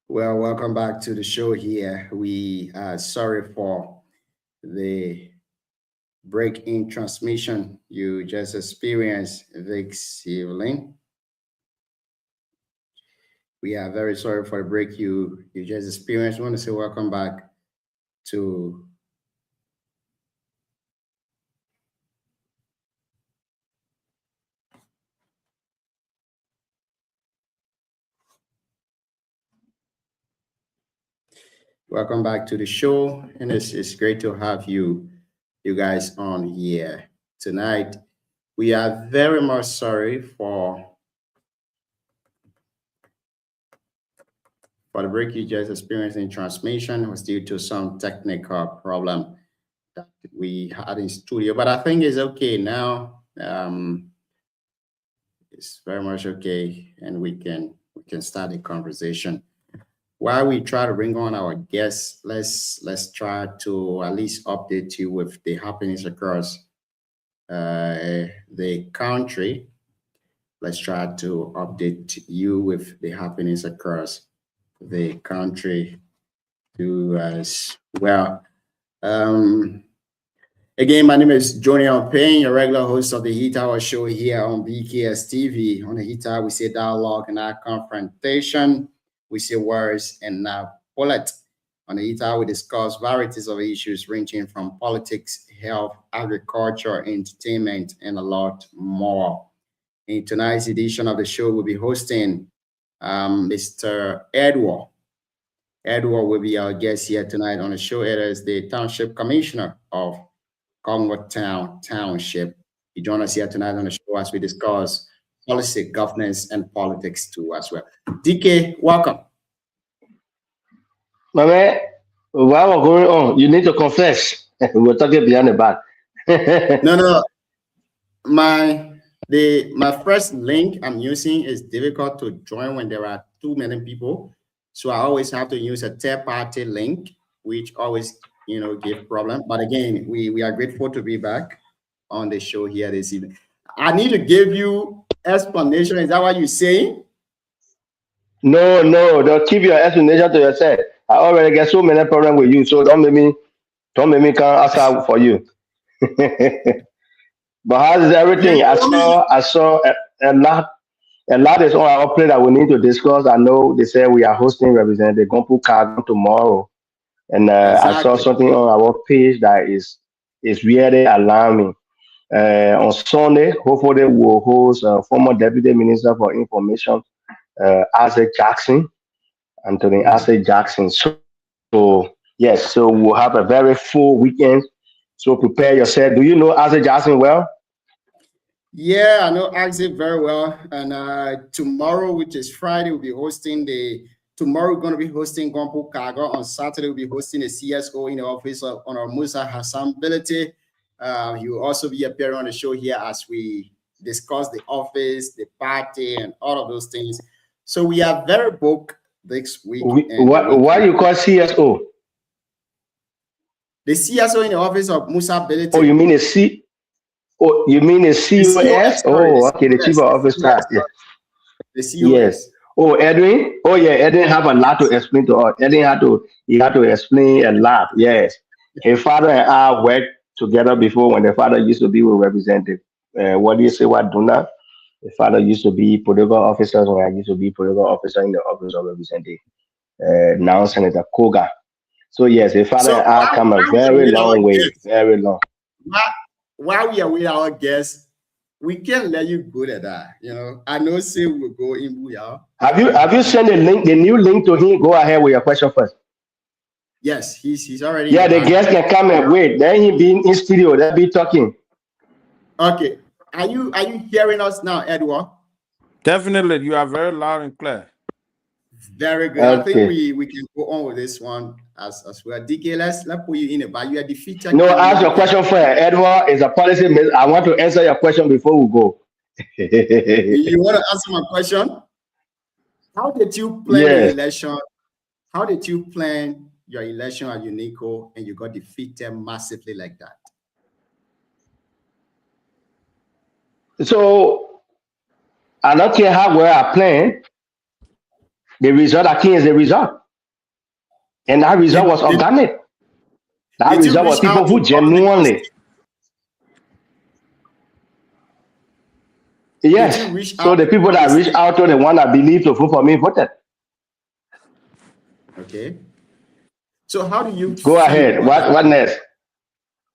Well, welcome back to the show here. We are sorry for the break in transmission you just experienced, Vix Evelyn. We are very sorry for the break you just experienced. We want to say welcome back to welcome back to the show, and it's great to have you guys on here tonight. We are very much sorry for the break you just experienced in transmission. It was due to some technical problem that we had in studio, but I think it's okay now. It's very much okay, and we can start the conversation. While we try to bring on our guests, let's try to at least update you with the happenings across the country. Let's try to update you with the happenings across the country too as well. Um, Again, my name is Johnny Payne, your regular host of the Heat Hour show here on BKS TV. On the Heat Hour, we say dialogue and not confrontation. We say words and not bullet. On the Heat Hour, we discuss varieties of issues ranging from politics, health, agriculture, entertainment, and a lot more. In tonight's edition of the show, we'll be hosting Mr. Edward. Edward will be our guest here tonight on the show. Ed is the Township Commissioner of Commonwealth Town Township. He joined us here tonight on the show as we discuss policy, governance, and politics too as well. DK, welcome. My man, while we're going on, you need to confess. We're talking behind the back. No, no, my first link I'm using is difficult to join when there are too many people. So I always have to use a third party link, which always give problem. But again, we are grateful to be back on the show here this evening. I need to give you explanation. Is that what you're saying? No, no, don't keep your explanation to yourself. I already get so many problems with you, so don't make me come outside for you. But how is everything? You only I saw a lot is on our plate that we need to discuss. I know they said we are hosting Representative Gompu Kagon tomorrow, and I saw exactly. something on our page that is really alarming. On Sunday, hopefully we'll host former Deputy Minister for Information, Isaac Jackson, Anthony Mhm. Isaac Jackson. So yes, so we'll have a very full weekend. So prepare yourself. Do you know Isaac Jackson well? Yeah, I know Axel very well. And tomorrow, which is Friday, we'll be hosting tomorrow we're going to be hosting Gompo Kago. On Saturday, we'll be hosting a CSO in the office of Honor Musa Hassan Bility. He will also be appearing on the show here as we discuss the office, the party, and all of those things. So we are very booked this week and the What week why after. you call CSO? The CSO in the office of Musa Oh, Bility. you mean a C? Oh, you mean a The COS? COS, sorry, the Oh, okay, the chief COS, of the office COS, staff. Yeah. the Yes. COS. Oh, Edwin. Oh, yeah. Edwin have a lot to explain to us. Edwin had to explain a lot. Yes. His father and I worked together before when the father used to be with representative. What do you say? What do not? The father used to be political officers when I used to be political officer in the office of representative. Now Senator Koga. So yes, his father So and I come a while we are very with our long way, guests, very long. while, while we are with our guests, we can't let you go to that. I know say we'll go in Booyah. Have you sent the new link to him? Go ahead with your question first. Yes, he's already in the Yeah, the back. guest can come and wait. Then he be in studio. They'll be talking. Okay. Are you hearing us now, Edward? Definitely, you are very loud and clear. Very good. I think Okay. we can go on with this one as well. DK, let's put you in the back. You are the featured No, ask your candidate and question first. Edward is a policy. I want to answer your question before we go. you want to answer my question? How did you plan the Yes. election? How did you plan your election at UNICO and you got defeated massively like that? So I don't care how well I plan. The result that came is the result. And that result was organic. That Did you result was reach people out to who all the genuinely, Did you yes. reach So out the to people all the that reached out to the one that believed to vote for me voted. Okay. So how do you Go feel ahead. about that? What next?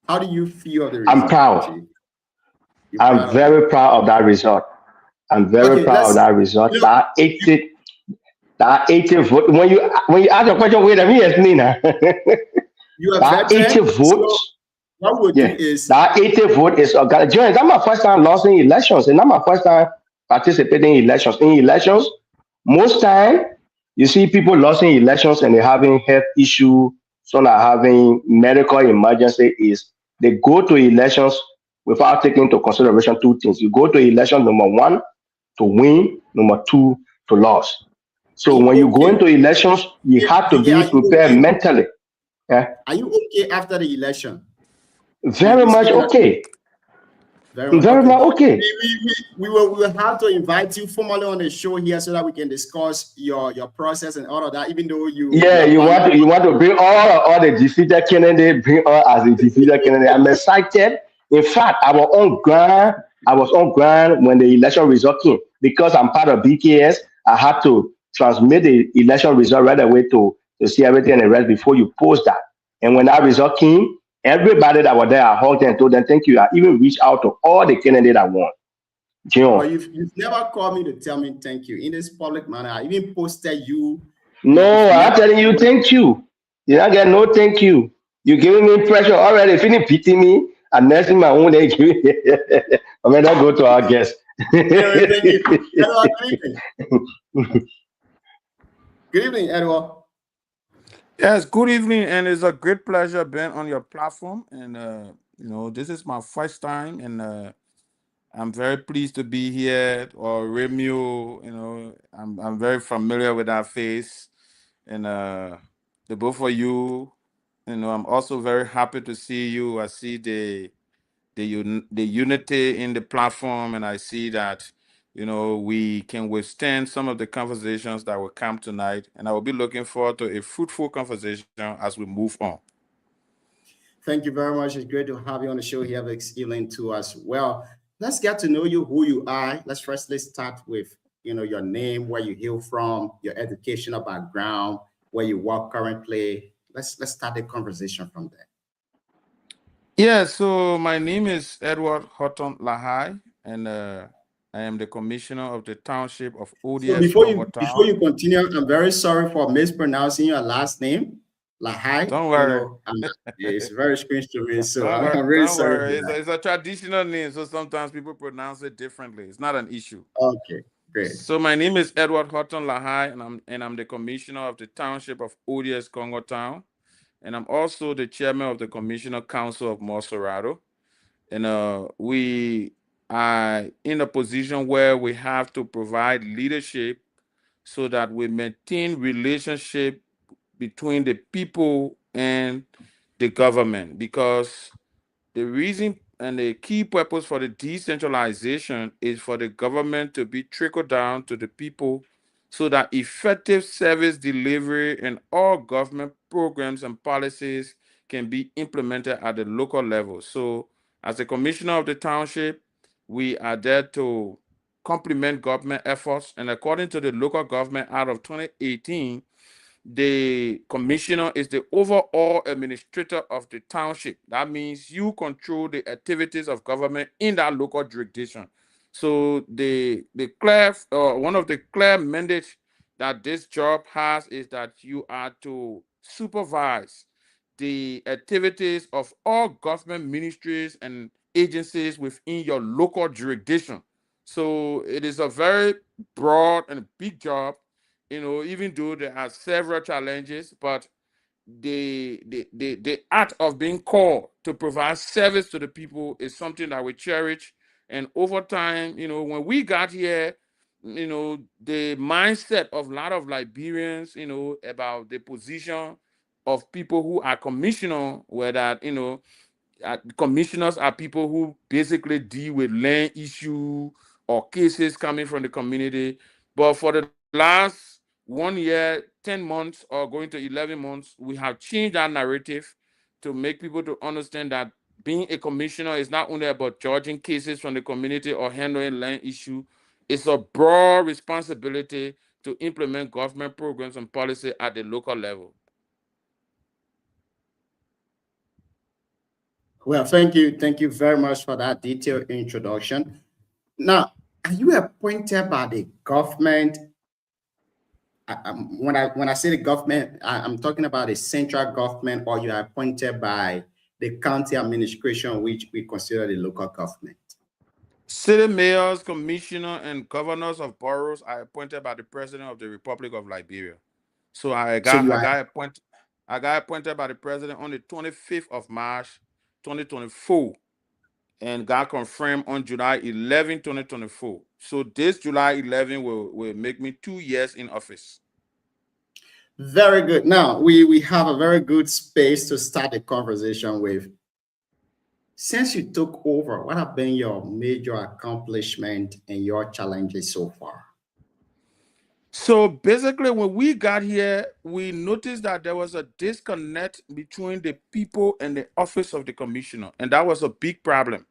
How do you feel of the I'm result, proud. Chief? You're I'm proud of it. very proud of that result. I'm very Okay, proud of let's that result. you know That 80 vote. When you ask a question, wait, let me explain now. you're a That 80 veteran. So votes, what we'll do yeah. is That 80 vote is organic. Join, that's my first time losing elections, and not my first time participating in elections. In elections, most time you see people losing elections and they're having health issue, some are having medical emergency. Is they go to elections without taking into consideration two things. You go to election number one to win, number two to lose. are So you when you go okay? into elections, you have to DK, be are you prepared okay? mentally. Yeah, Are you okay after the election? very We much speaking okay. very much. Very Okay. much okay. We will have to invite you formally on the show here so that we can discuss your process and all of that, even though you Yeah, have gone. you want to bring all the defeated candidate, bring all as a defeated candidate. I'm excited. In fact, I was on ground when the election result came because I'm part of BKS. I had to transmit the election result right away to see everything and the rest before you post that. And when that result came, everybody that was there, I hugged them and told them thank you. I even reached out to all the candidates I won. John. But you've never called me to tell me thank you in this public manner. I even posted you. No, You've I'm never telling you, called me. thank you. You don't get no thank you. You giving me pressure already. If you didn't pity me, I'm nursing my own day. I mean, I go to our guest. Anyway, thank you. Edward, good evening. Good evening, Edward. Yes, good evening, and it's a great pleasure being on your platform. And this is my first time, and I'm very pleased to be here. Or Remio, I'm very familiar with that face, and the both of you, I'm also very happy to see you. I see the unity in the platform, and I see that we can withstand some of the conversations that will come tonight, and I will be looking forward to a fruitful conversation as we move on. Thank you very much. It's great to have you on the show here this evening too as well. Let's get to know you, who you are. Let's start with your name, where you hail from, your educational background, where you work currently. Let's start the conversation from there. Yeah, so my name is Edward Houghton Lahai, and I am the commissioner of the township of So ODS before Congo. you continue, I'm very sorry for mispronouncing your last name, Lahai. Don't worry. It's very strange to me, so Don't worry. I'm really Don't sorry worry. for It's a traditional name, so sometimes people pronounce it differently. It's not an issue. that. Okay, great. So my name is Edward Houghton Lahai, and I'm the commissioner of the township of ODS Congo Town, and I'm also the chairman of the Commissioner Council of Monserrato. And we are in a position where we have to provide leadership so that we maintain relationship between the people and the government, because the reason and the key purpose for the decentralization is for the government to be trickled down to the people so that effective service delivery and all government programs and policies can be implemented at the local level. So, as a commissioner of the township, we are there to complement government efforts. And according to the local government out of 2018, the commissioner is the overall administrator of the township. That means you control the activities of government in that local jurisdiction. So the clear one of the clear mandates that this job has is that you are to supervise the activities of all government ministries and agencies within your local jurisdiction. So it is a very broad and big job, even though there are several challenges, but the act of being called to provide service to the people is something that we cherish. And over time, when we got here, the mindset of a lot of Liberians, about the position of people who are commissioner, were that, commissioners are people who basically deal with land issue or cases coming from the community. But for the last 1 year, 10 months, or going to 11 months, we have changed our narrative to make people to understand that being a commissioner is not only about judging cases from the community or handling land issue. It's a broad responsibility to implement government programs and policy at the local level. Well, thank you. Thank you very much for that detailed introduction. Now, are you appointed by the government? When I say the government, I'm talking about the central government, or you are appointed by the county administration, which we consider the local government. City mayors, commissioners, and governors of boroughs are appointed by the President of the Republic of Liberia. So I So got you I are got appointed I got appointed by the president on the 25th of March 2024 and got confirmed on July 11, 2024. So this July 11 will make me 2 years in office. very good. Now we have a very good space to start the conversation with. Since you took over, what have been your major accomplishment and your challenges so far? So basically, when we got here, we noticed that there was a disconnect between the people and the office of the commissioner, and that was a big problem.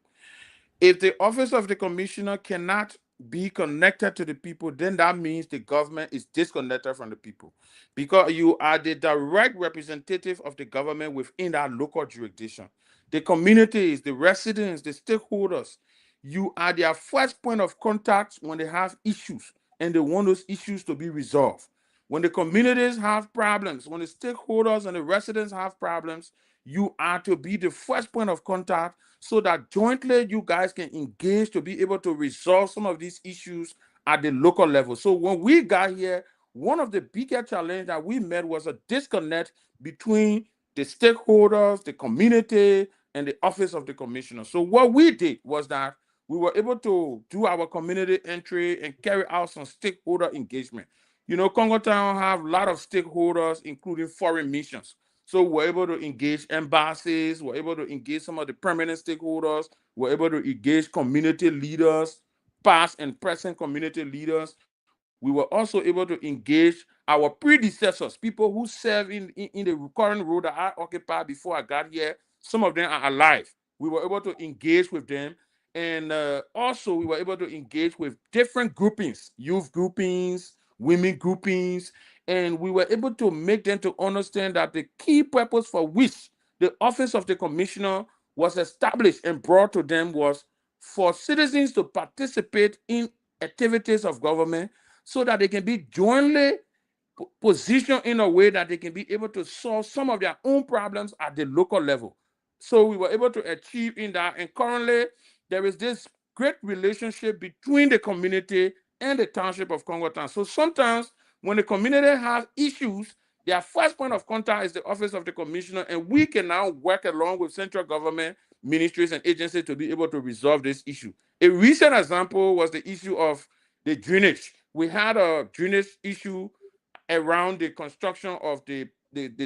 If the office of the commissioner cannot be connected to the people, then that means the government is disconnected from the people, because you are the direct representative of the government within that local jurisdiction. The communities, the residents, the stakeholders, you are their first point of contact when they have issues and they want those issues to be resolved. When the communities have problems, when the stakeholders and the residents have problems, you are to be the first point of contact so that jointly you guys can engage to be able to resolve some of these issues at the local level. So when we got here, one of the biggest challenges that we met was a disconnect between the stakeholders, the community, and the office of the commissioner. So what we did was that we were able to do our community entry and carry out some stakeholder engagement. You know, Congo Town have a lot of stakeholders, including foreign missions. So we're able to engage embassies, we're able to engage some of the permanent stakeholders, we're able to engage community leaders, past and present community leaders. We were also able to engage our predecessors, people who serve in the current role that I occupied before I got here. Some of them are alive. We were able to engage with them. And also, we were able to engage with different groupings, youth groupings, women groupings, and we were able to make them to understand that the key purpose for which the office of the commissioner was established and brought to them was for citizens to participate in activities of government so that they can be jointly positioned in a way that they can be able to solve some of their own problems at the local level. So we were able to achieve in that, and currently there is this great relationship between the community and the township of Congo Town. So sometimes when the community has issues, their first point of contact is the office of the commissioner, and we can now work along with central government ministries and agencies to be able to resolve this issue. A recent example was the issue of the drainage. We had a drainage issue around the construction of the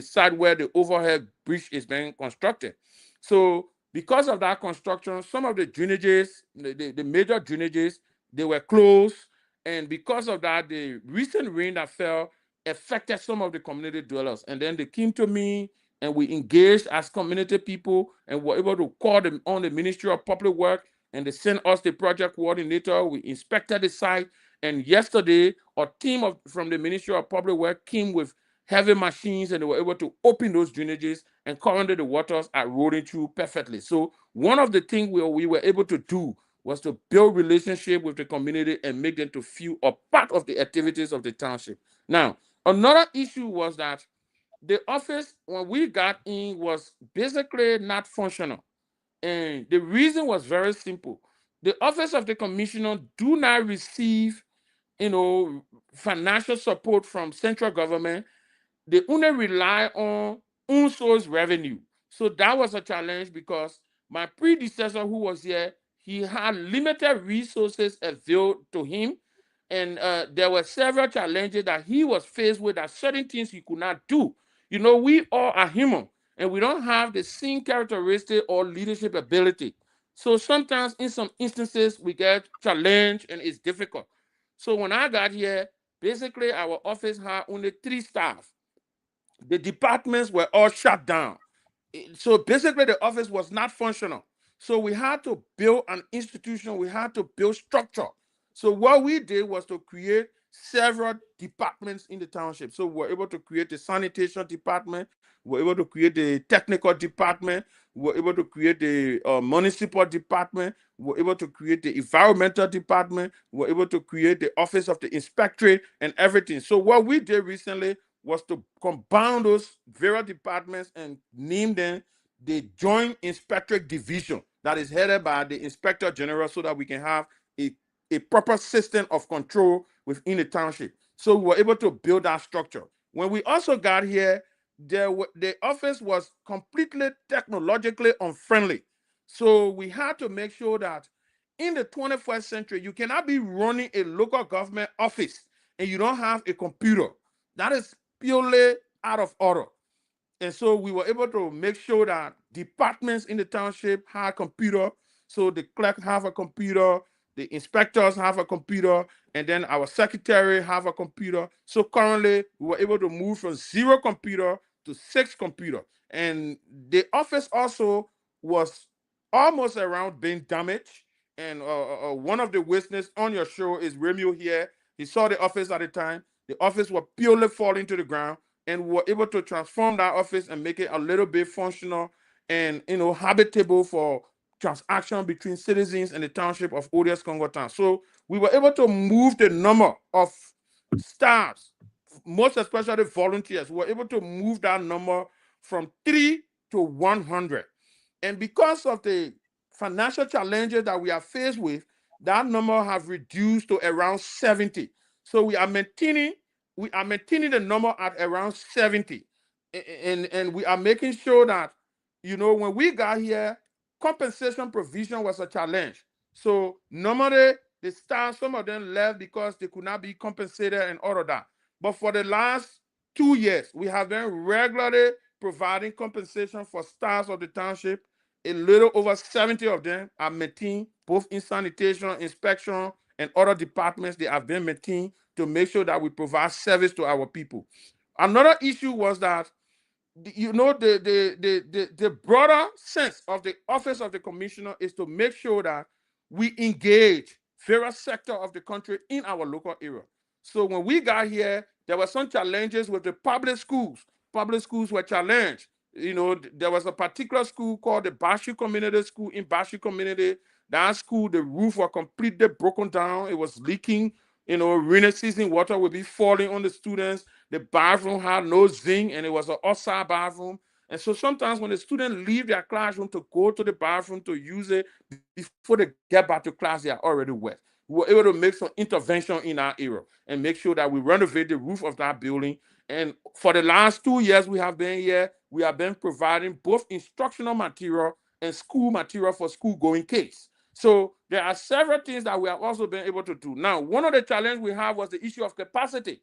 site where the overhead bridge is being constructed. So because of that construction, some of the drainages, the major drainages, they were closed. And because of that, the recent rain that fell affected some of the community dwellers. And then they came to me and we engaged as community people and were able to call them on the Ministry of Public Works, and they sent us the project coordinator. We inspected the site. And yesterday, a team from the Ministry of Public Works came with heavy machines and they were able to open those drainages, and currently the waters are rolling through perfectly. So one of the things we were able to do was to build relationship with the community and make them to feel a part of the activities of the township. Now, another issue was that the office, when we got in, was basically not functional. And the reason was very simple. The office of the commissioner do not receive, financial support from central government. They only rely on unsourced revenue. So that was a challenge because my predecessor who was here, he had limited resources available to him. And there were several challenges that he was faced with, that certain things he could not do. You know, we all are human and we don't have the same characteristic or leadership ability. So sometimes in some instances we get challenged and it's difficult. So when I got here, basically our office had only 3 staff. The departments were all shut down. So basically the office was not functional. So we had to build an institution, we had to build structure. So what we did was to create several departments in the township. So we were able to create the sanitation department, we were able to create the technical department, we were able to create the municipal department, we were able to create the environmental department, we were able to create the office of the inspectorate and everything. So what we did recently was to combine those various departments and name them the Joint Inspectorate Division that is headed by the Inspector General, so that we can have a proper system of control within the township. So we were able to build that structure. When we also got here, the office was completely technologically unfriendly. So we had to make sure that in the 21st century, you cannot be running a local government office and you don't have a computer. That is purely out of order. And so we were able to make sure that departments in the township had a computer. So the clerk have a computer, the inspectors have a computer, and then our secretary have a computer. So currently we were able to move from 0 computer to 6 computer. And the office also was almost around being damaged. And one of the witnesses on your show is Romeo here. He saw the office at the time. The office was purely falling to the ground, and we were able to transform that office and make it a little bit functional and habitable for transaction between citizens and the township of ODS Congo Town. So we were able to move the number of staffs, most especially volunteers. We were able to move that number from 3 to 100. And because of the financial challenges that we are faced with, that number has reduced to around 70. So we are maintaining the number at around 70. And we are making sure that, when we got here, compensation provision was a challenge. So normally the staff, some of them left because they could not be compensated and all of that. But for the last 2 years, we have been regularly providing compensation for staff of the township. A little over 70 of them are maintained, both in sanitation, inspection, and other departments. They have been maintained to make sure that we provide service to our people. Another issue was that, the broader sense of the office of the commissioner is to make sure that we engage various sectors of the country in our local area. So when we got here, there were some challenges with the public schools. Public schools were challenged. There was a particular school called the Bashi Community School in Bashi Community. That school, the roof was completely broken down. It was leaking. Rainy season water would be falling on the students. The bathroom had no zinc, and it was an outside bathroom. And so sometimes when the students leave their classroom to go to the bathroom to use it, before they get back to class, they are already wet. We were able to make some intervention in our area and make sure that we renovate the roof of that building. And for the last 2 years we have been here, we have been providing both instructional material and school material for school-going kids. So there are several things that we have also been able to do. Now, one of the challenges we have was the issue of capacity,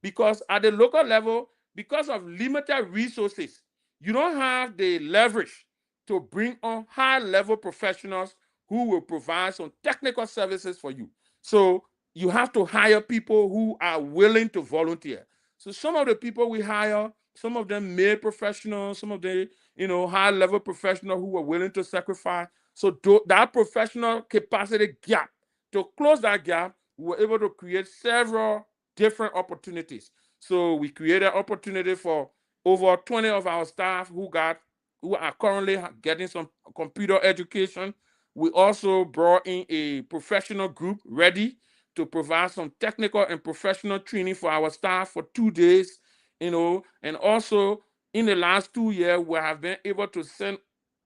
because at the local level, because of limited resources, you don't have the leverage to bring on high-level professionals who will provide some technical services for you. So you have to hire people who are willing to volunteer. So some of the people we hire, some of them male professionals, some of the high-level professionals who are willing to sacrifice. So that professional capacity gap, to close that gap, we were able to create several different opportunities. So we created opportunity for over 20 of our staff who are currently getting some computer education. We also brought in a professional group ready to provide some technical and professional training for our staff for 2 days, and also in the last 2 years, we have been able to send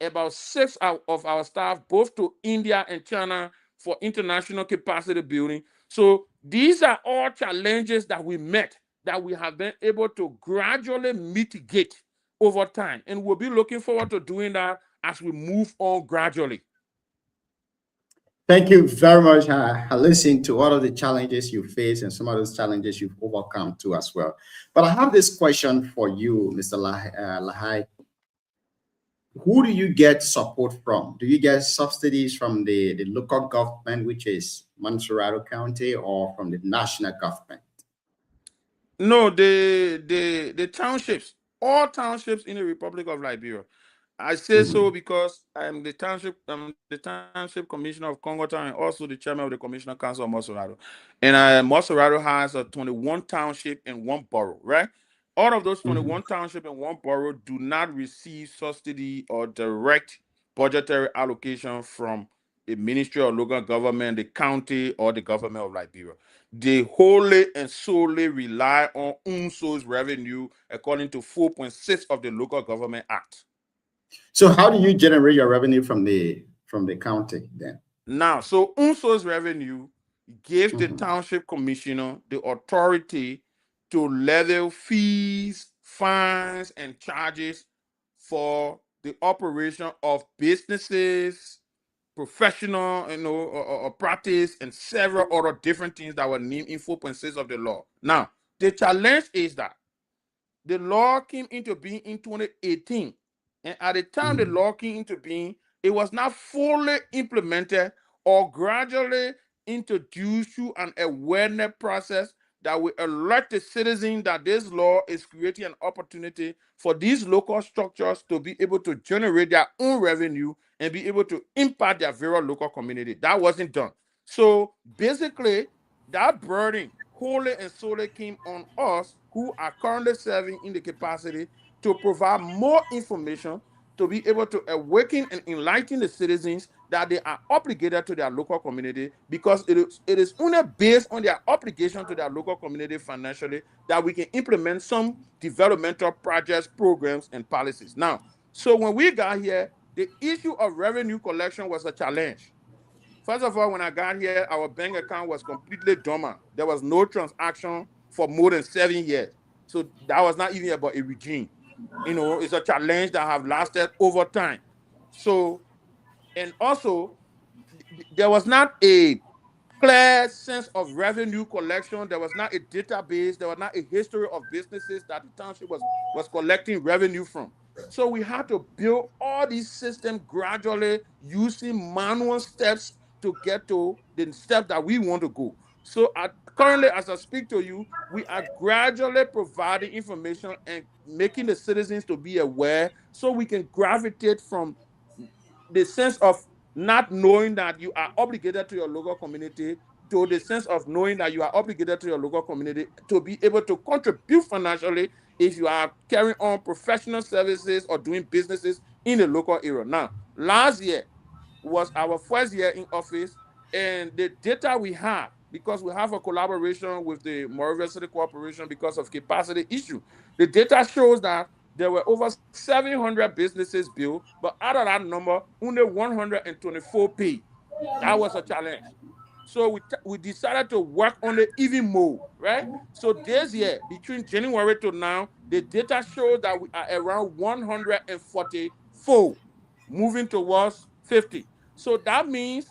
about 6 of our staff both to India and China for international capacity building. So these are all challenges that we met, that we have been able to gradually mitigate over time. And we'll be looking forward to doing that as we move on gradually. Thank you very much. I listened to all of the challenges you face and some of those challenges you've overcome too as well. But I have this question for you, Mr. Lahai. Who do you get support from? Do you get subsidies from the local government, which is Montserrado County, or from the national government? No, the townships, all townships in the Republic of Liberia. I say so because I'm the township commissioner of Congo Town and also the chairman of the Commissioner Council of Monserrato. And Monserrato has a 21 township and one borough, right? All of those 21 township and one borough do not receive subsidy or direct budgetary allocation from the Ministry of Local Government, the county, or the government of Liberia. They wholly and solely rely on UNSO's revenue according to 4.6 of the Local Government Act. So how do you generate your revenue from the county then? Now, so UNSO's revenue gives the township commissioner the authority to levy fees, fines, and charges for the operation of businesses, professional, or practice, and several other different things that were named in 4.6 of the law. Now, the challenge is that the law came into being in 2018, and at the time the law came into being, it was not fully implemented or gradually introduced through an awareness process that will alert the citizens that this law is creating an opportunity for these local structures to be able to generate their own revenue and be able to impact their very local community. That wasn't done. So basically, that burden wholly and solely came on us who are currently serving in the capacity to provide more information to be able to awaken and enlighten the citizens that they are obligated to their local community, because it is only based on their obligation to their local community financially that we can implement some developmental projects, programs, and policies. Now, so when we got here, the issue of revenue collection was a challenge. First of all, when I got here, our bank account was completely dormant. There was no transaction for more than 7 years. So that was not even about a regime. It's a challenge that have lasted over time. So, and also, there was not a clear sense of revenue collection. There was not a database. There was not a history of businesses that the township was collecting revenue from. So we had to build all these systems gradually using manual steps to get to the step that we want to go. So currently, as I speak to you, we are gradually providing information and making the citizens to be aware so we can gravitate from the sense of not knowing that you are obligated to your local community to the sense of knowing that you are obligated to your local community to be able to contribute financially if you are carrying on professional services or doing businesses in the local area. Now, last year was our first year in office, and the data we have, because we have a collaboration with the Monrovia City Corporation because of capacity issue, the data shows that there were over 700 businesses built, but out of that number, only 124 paid. That was a challenge. So we decided to work on it even more, right? So this year, between January to now, the data shows that we are around 144, moving towards 50. So that means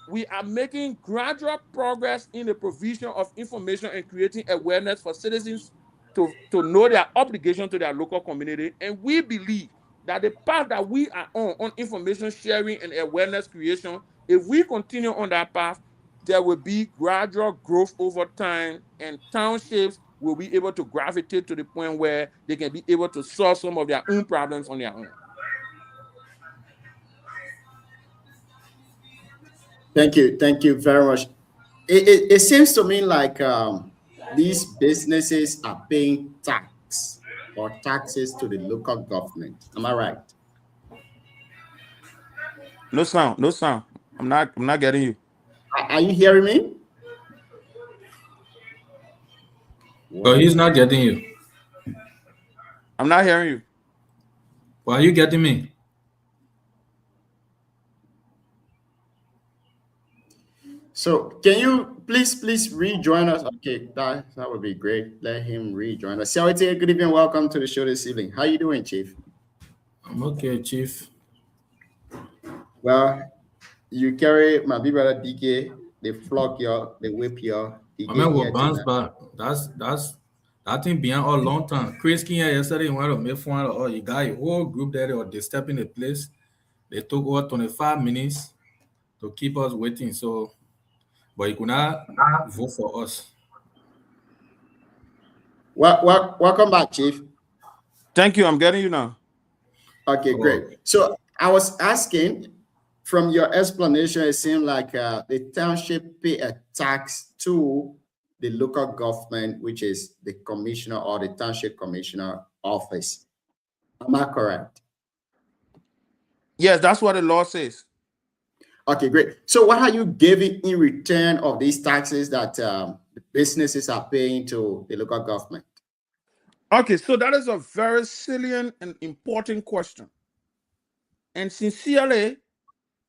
we are making gradual progress in the provision of information and creating awareness for citizens to know their obligation to their local community. And we believe that the path that we are on information sharing and awareness creation, if we continue on that path, there will be gradual growth over time, and townships will be able to gravitate to the point where they can be able to solve some of their own problems on their own. Thank you very much. It seems to me like these businesses are paying taxes to the local government. Am I right? No sound. I'm not getting you. Are you hearing me? Oh, he's not getting you. I'm not hearing you. Well, are you getting me? So can you please rejoin us? Okay, that would be great. Let him rejoin us. Siawete, good evening. Welcome to the show this evening. How you doing, Chief? I'm okay, Chief. Well, you carry my big brother DK. They flog you, they whip you. I mean, we'll bounce back. That's that thing behind a long time. Chris King here yesterday went to make fun of you got a whole group there, or they step in the place. They took over 25 minutes to keep us waiting. So, but you could not vote for us. Welcome back, Chief. Thank you. I'm getting you now. Okay, great. So I was asking, from your explanation, it seemed like the township pay a tax to the local government, which is the commissioner or the township commissioner office. Am I correct? Yes, that's what the law says. Okay, great. So what are you giving in return of these taxes that the businesses are paying to the local government? Okay, so that is a very salient and important question. And sincerely,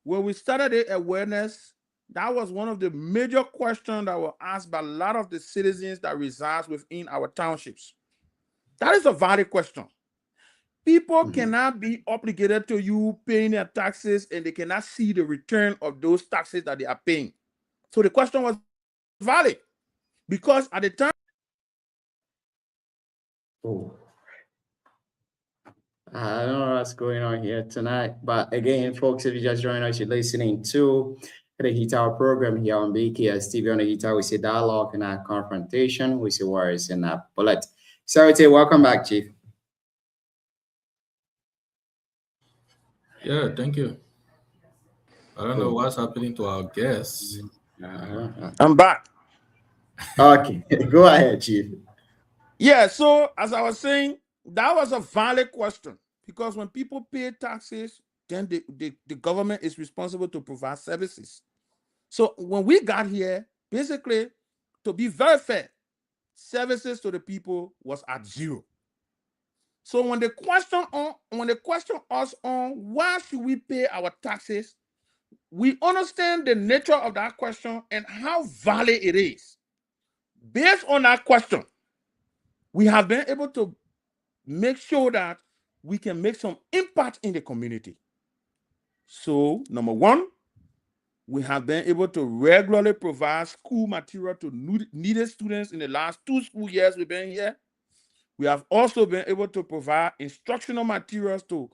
when we started the awareness, that was one of the major questions that were asked by a lot of the citizens that reside within our townships. That is a valid question. People cannot be obligated to you paying their taxes and they cannot see the return of those taxes that they are paying. So the question was valid because at the time. Oh, I don't know what's going on here tonight, but again, folks, if you just joined us, you're listening to the Heat Hour program here on BKS TV. On the Heat Hour, we see dialogue and our confrontation, we see words and a bullet. Sarate, welcome back, Chief. Yeah, thank you. I don't know what's happening to our guests. I'm back. Okay, go ahead, Chief. Yeah, so as I was saying, that was a valid question because when people pay taxes, then the government is responsible to provide services. So when we got here, basically, to be very fair, services to the people was at zero. So when the question us on why should we pay our taxes, we understand the nature of that question and how valid it is. Based on that question, we have been able to make sure that we can make some impact in the community. So, number one, we have been able to regularly provide school material to needed students in the last 2 school years we've been here. We have also been able to provide instructional materials to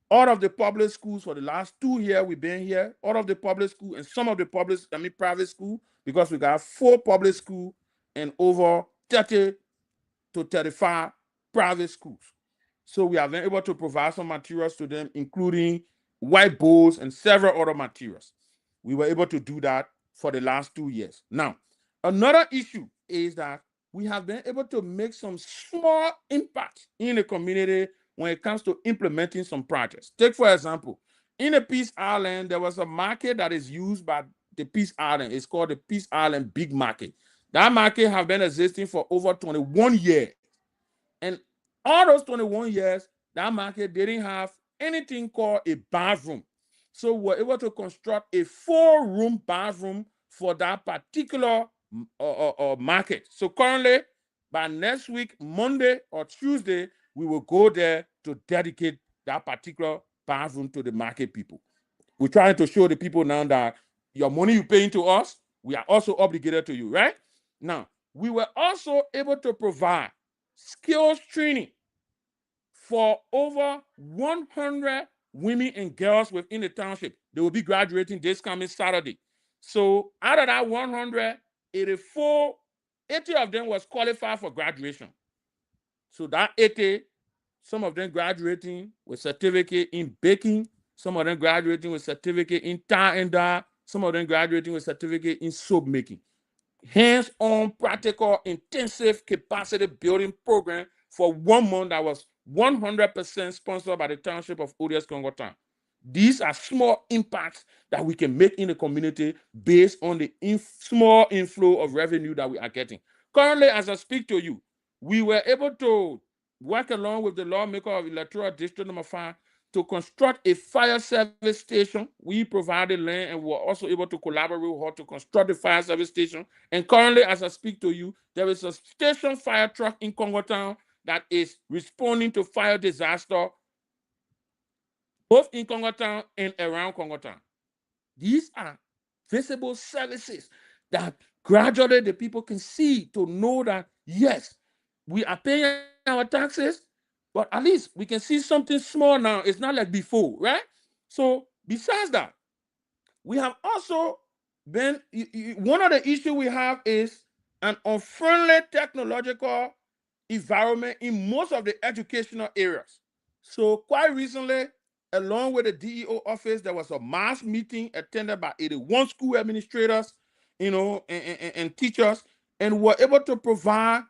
all of the public schools for the last 2 years we've been here, all of the public schools and some of the private school, because we got 4 public schools and over 30 to 35 private schools. So we have been able to provide some materials to them, including whiteboards and several other materials. We were able to do that for the last 2 years. Now, another issue is that we have been able to make some small impact in the community when it comes to implementing some projects. Take, for example, in the Peace Island, there was a market that is used by the Peace Island. It's called the Peace Island Big Market. That market has been existing for over 21 years. And all those 21 years, that market didn't have anything called a bathroom. So we're able to construct a 4-room bathroom for that particular market. So currently, by next week, Monday or Tuesday, we will go there to dedicate that particular bathroom to the market people. We're trying to show the people now that your money you're paying to us, we are also obligated to you, right? Now, we were also able to provide skills training for over 100 women and girls within the township. They will be graduating this coming Saturday. So out of that 100, 80 of them was qualified for graduation. So that 80, some of them graduating with certificate in baking, some of them graduating with certificate in tie and dye, some of them graduating with certificate in soap making. Hands-on, practical, intensive capacity building program for 1 month that was 100% sponsored by the Township of ODS Congo Town. These are small impacts that we can make in the community based on the small inflow of revenue that we are getting. Currently, as I speak to you, we were able to work along with the lawmaker of Electoral District Number 5 to construct a fire service station. We provided land and we were also able to collaborate with her to construct the fire service station. And currently, as I speak to you, there is a station fire truck in Congo Town that is responding to fire disaster both in Congo Town and around Congo Town. These are visible services that gradually the people can see to know that, yes, we are paying our taxes, but at least we can see something small now. It's not like before, right? So besides that, we have also been, one of the issues we have is an unfriendly technological environment in most of the educational areas. So quite recently, along with the DEO office, there was a mass meeting attended by 81 school administrators, and teachers, and were able to provide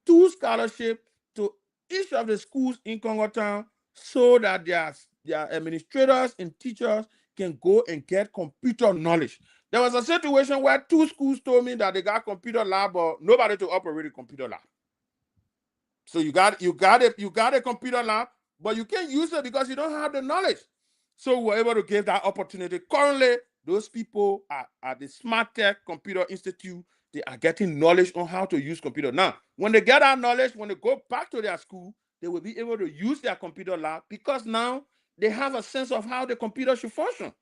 2 scholarships to each of the schools in Congo Town so that their administrators and teachers can go and get computer knowledge. There was a situation where 2 schools told me that they got computer lab, but nobody to operate a computer lab. So you got a computer lab, but you can't use it because you don't have the knowledge. So we're able to give that opportunity. Currently, those people are at the Smart Tech Computer Institute. They are getting knowledge on how to use computer. Now, when they get that knowledge, when they go back to their school, they will be able to use their computer lab because now they have a sense of how the computer should function.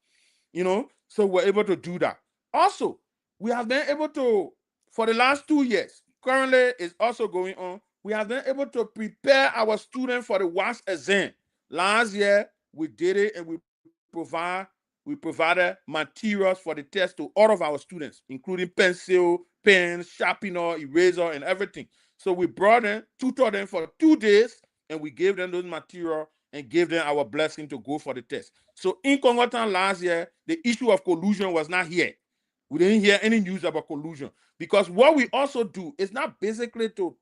So we're able to do that. Also, we have been able to, for the last 2 years, currently is also going on, we have been able to prepare our students for the WASH exam. Last year, we did it, and we provided materials for the test to all of our students, including pencil, pens, sharpener, eraser, and everything. So we brought them, tutored them for 2 days, and we gave them those materials and gave them our blessing to go for the test. So in Congo Town last year, the issue of collusion was not here. We didn't hear any news about collusion, because what we also do is not basically to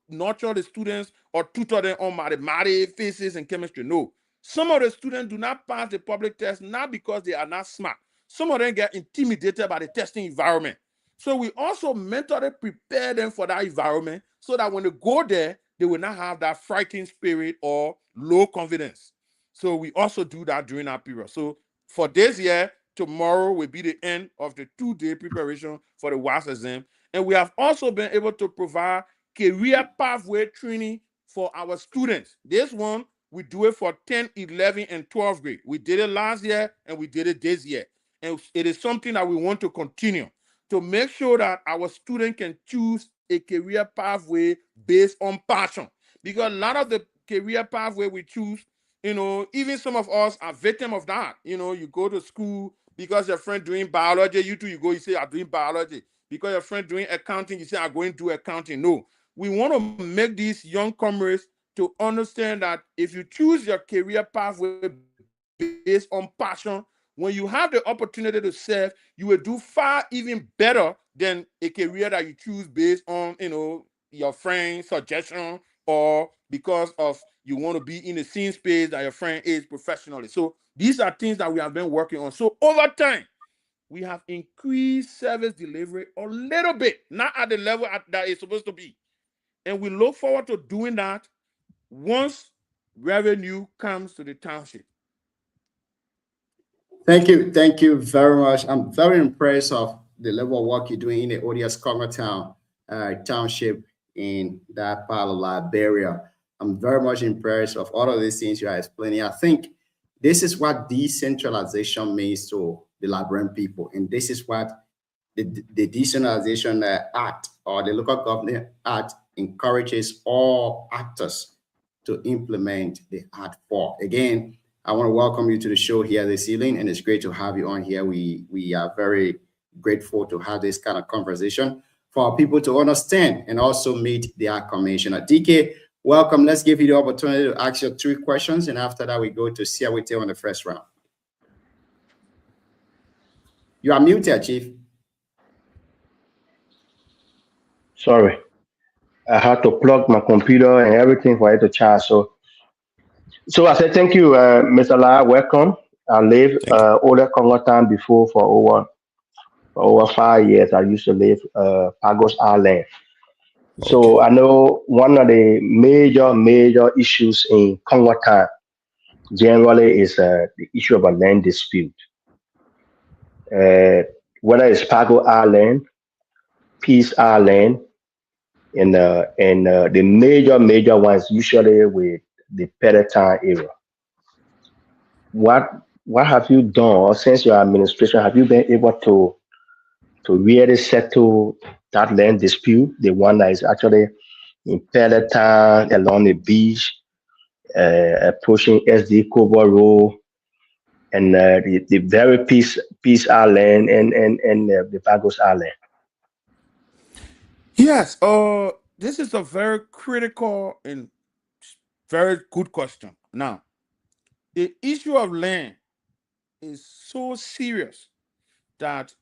nurture the students or tutor them on mathematics, physics, and chemistry. No. Some of the students do not pass the public test, not because they are not smart. Some of them get intimidated by the testing environment. So we also mentally prepare them for that environment so that when they go there, they will not have that frightened spirit or low confidence. So we also do that during our period. So for this year, tomorrow will be the end of the 2-day preparation for the WASH exam. And we have also been able to provide career pathway training for our students. This one, we do it for 10, 11, and 12th grade. We did it last year, and we did it this year. And it is something that we want to continue to make sure that our students can choose a career pathway based on passion. Because a lot of the career pathway we choose, even some of us are victim of that. You go to school because your friend doing biology, you go, you say, I'm doing biology. Because your friend doing accounting, you say, I'm going to do accounting. No. We want to make these young comrades to understand that if you choose your career pathway based on passion, when you have the opportunity to serve, you will do far even better than a career that you choose based on, your friend's suggestion, or because of you want to be in the same space that your friend is professionally. So these are things that we have been working on. So over time, we have increased service delivery a little bit, not at the level that it's supposed to be. And we look forward to doing that once revenue comes to the township. Thank you very much. I'm very impressed of the level of work you're doing in the ODS Congo Town township in that part of Liberia. I'm very much impressed of all of these things you are explaining. I think this is what decentralization means to the Liberian people, and this is what the Decentralization Act or the Local Government Act encourages all actors to implement the Act for. Again, I want to welcome you to the show here this evening, and it's great to have you on here. We are very grateful to have this kind of conversation for our people to understand and also meet their commissioner. DK, welcome. Let's give you the opportunity to ask your 3 questions, and after that, we go to Siawite on the first round. You are muted, Chief. Sorry, I had to plug my computer and everything for it to charge. So I said, thank you, Mr. La. Welcome. I lived older Congo Town before for over 5 years. I used to live Pagos Island. So I know one of the major issues in Congo Town generally is the issue of a land dispute. Whether it's Pago Island, Peace Island, and the major ones usually with the Peloton area. What have you done, or since your administration, have you been able to really settle that land dispute, the one that is actually in Peloton, along the beach, approaching SD Cobra Road, and the very Peace Island and the Pagos Island? Yes, this is a very critical and very good question. Now, the issue of land is so serious that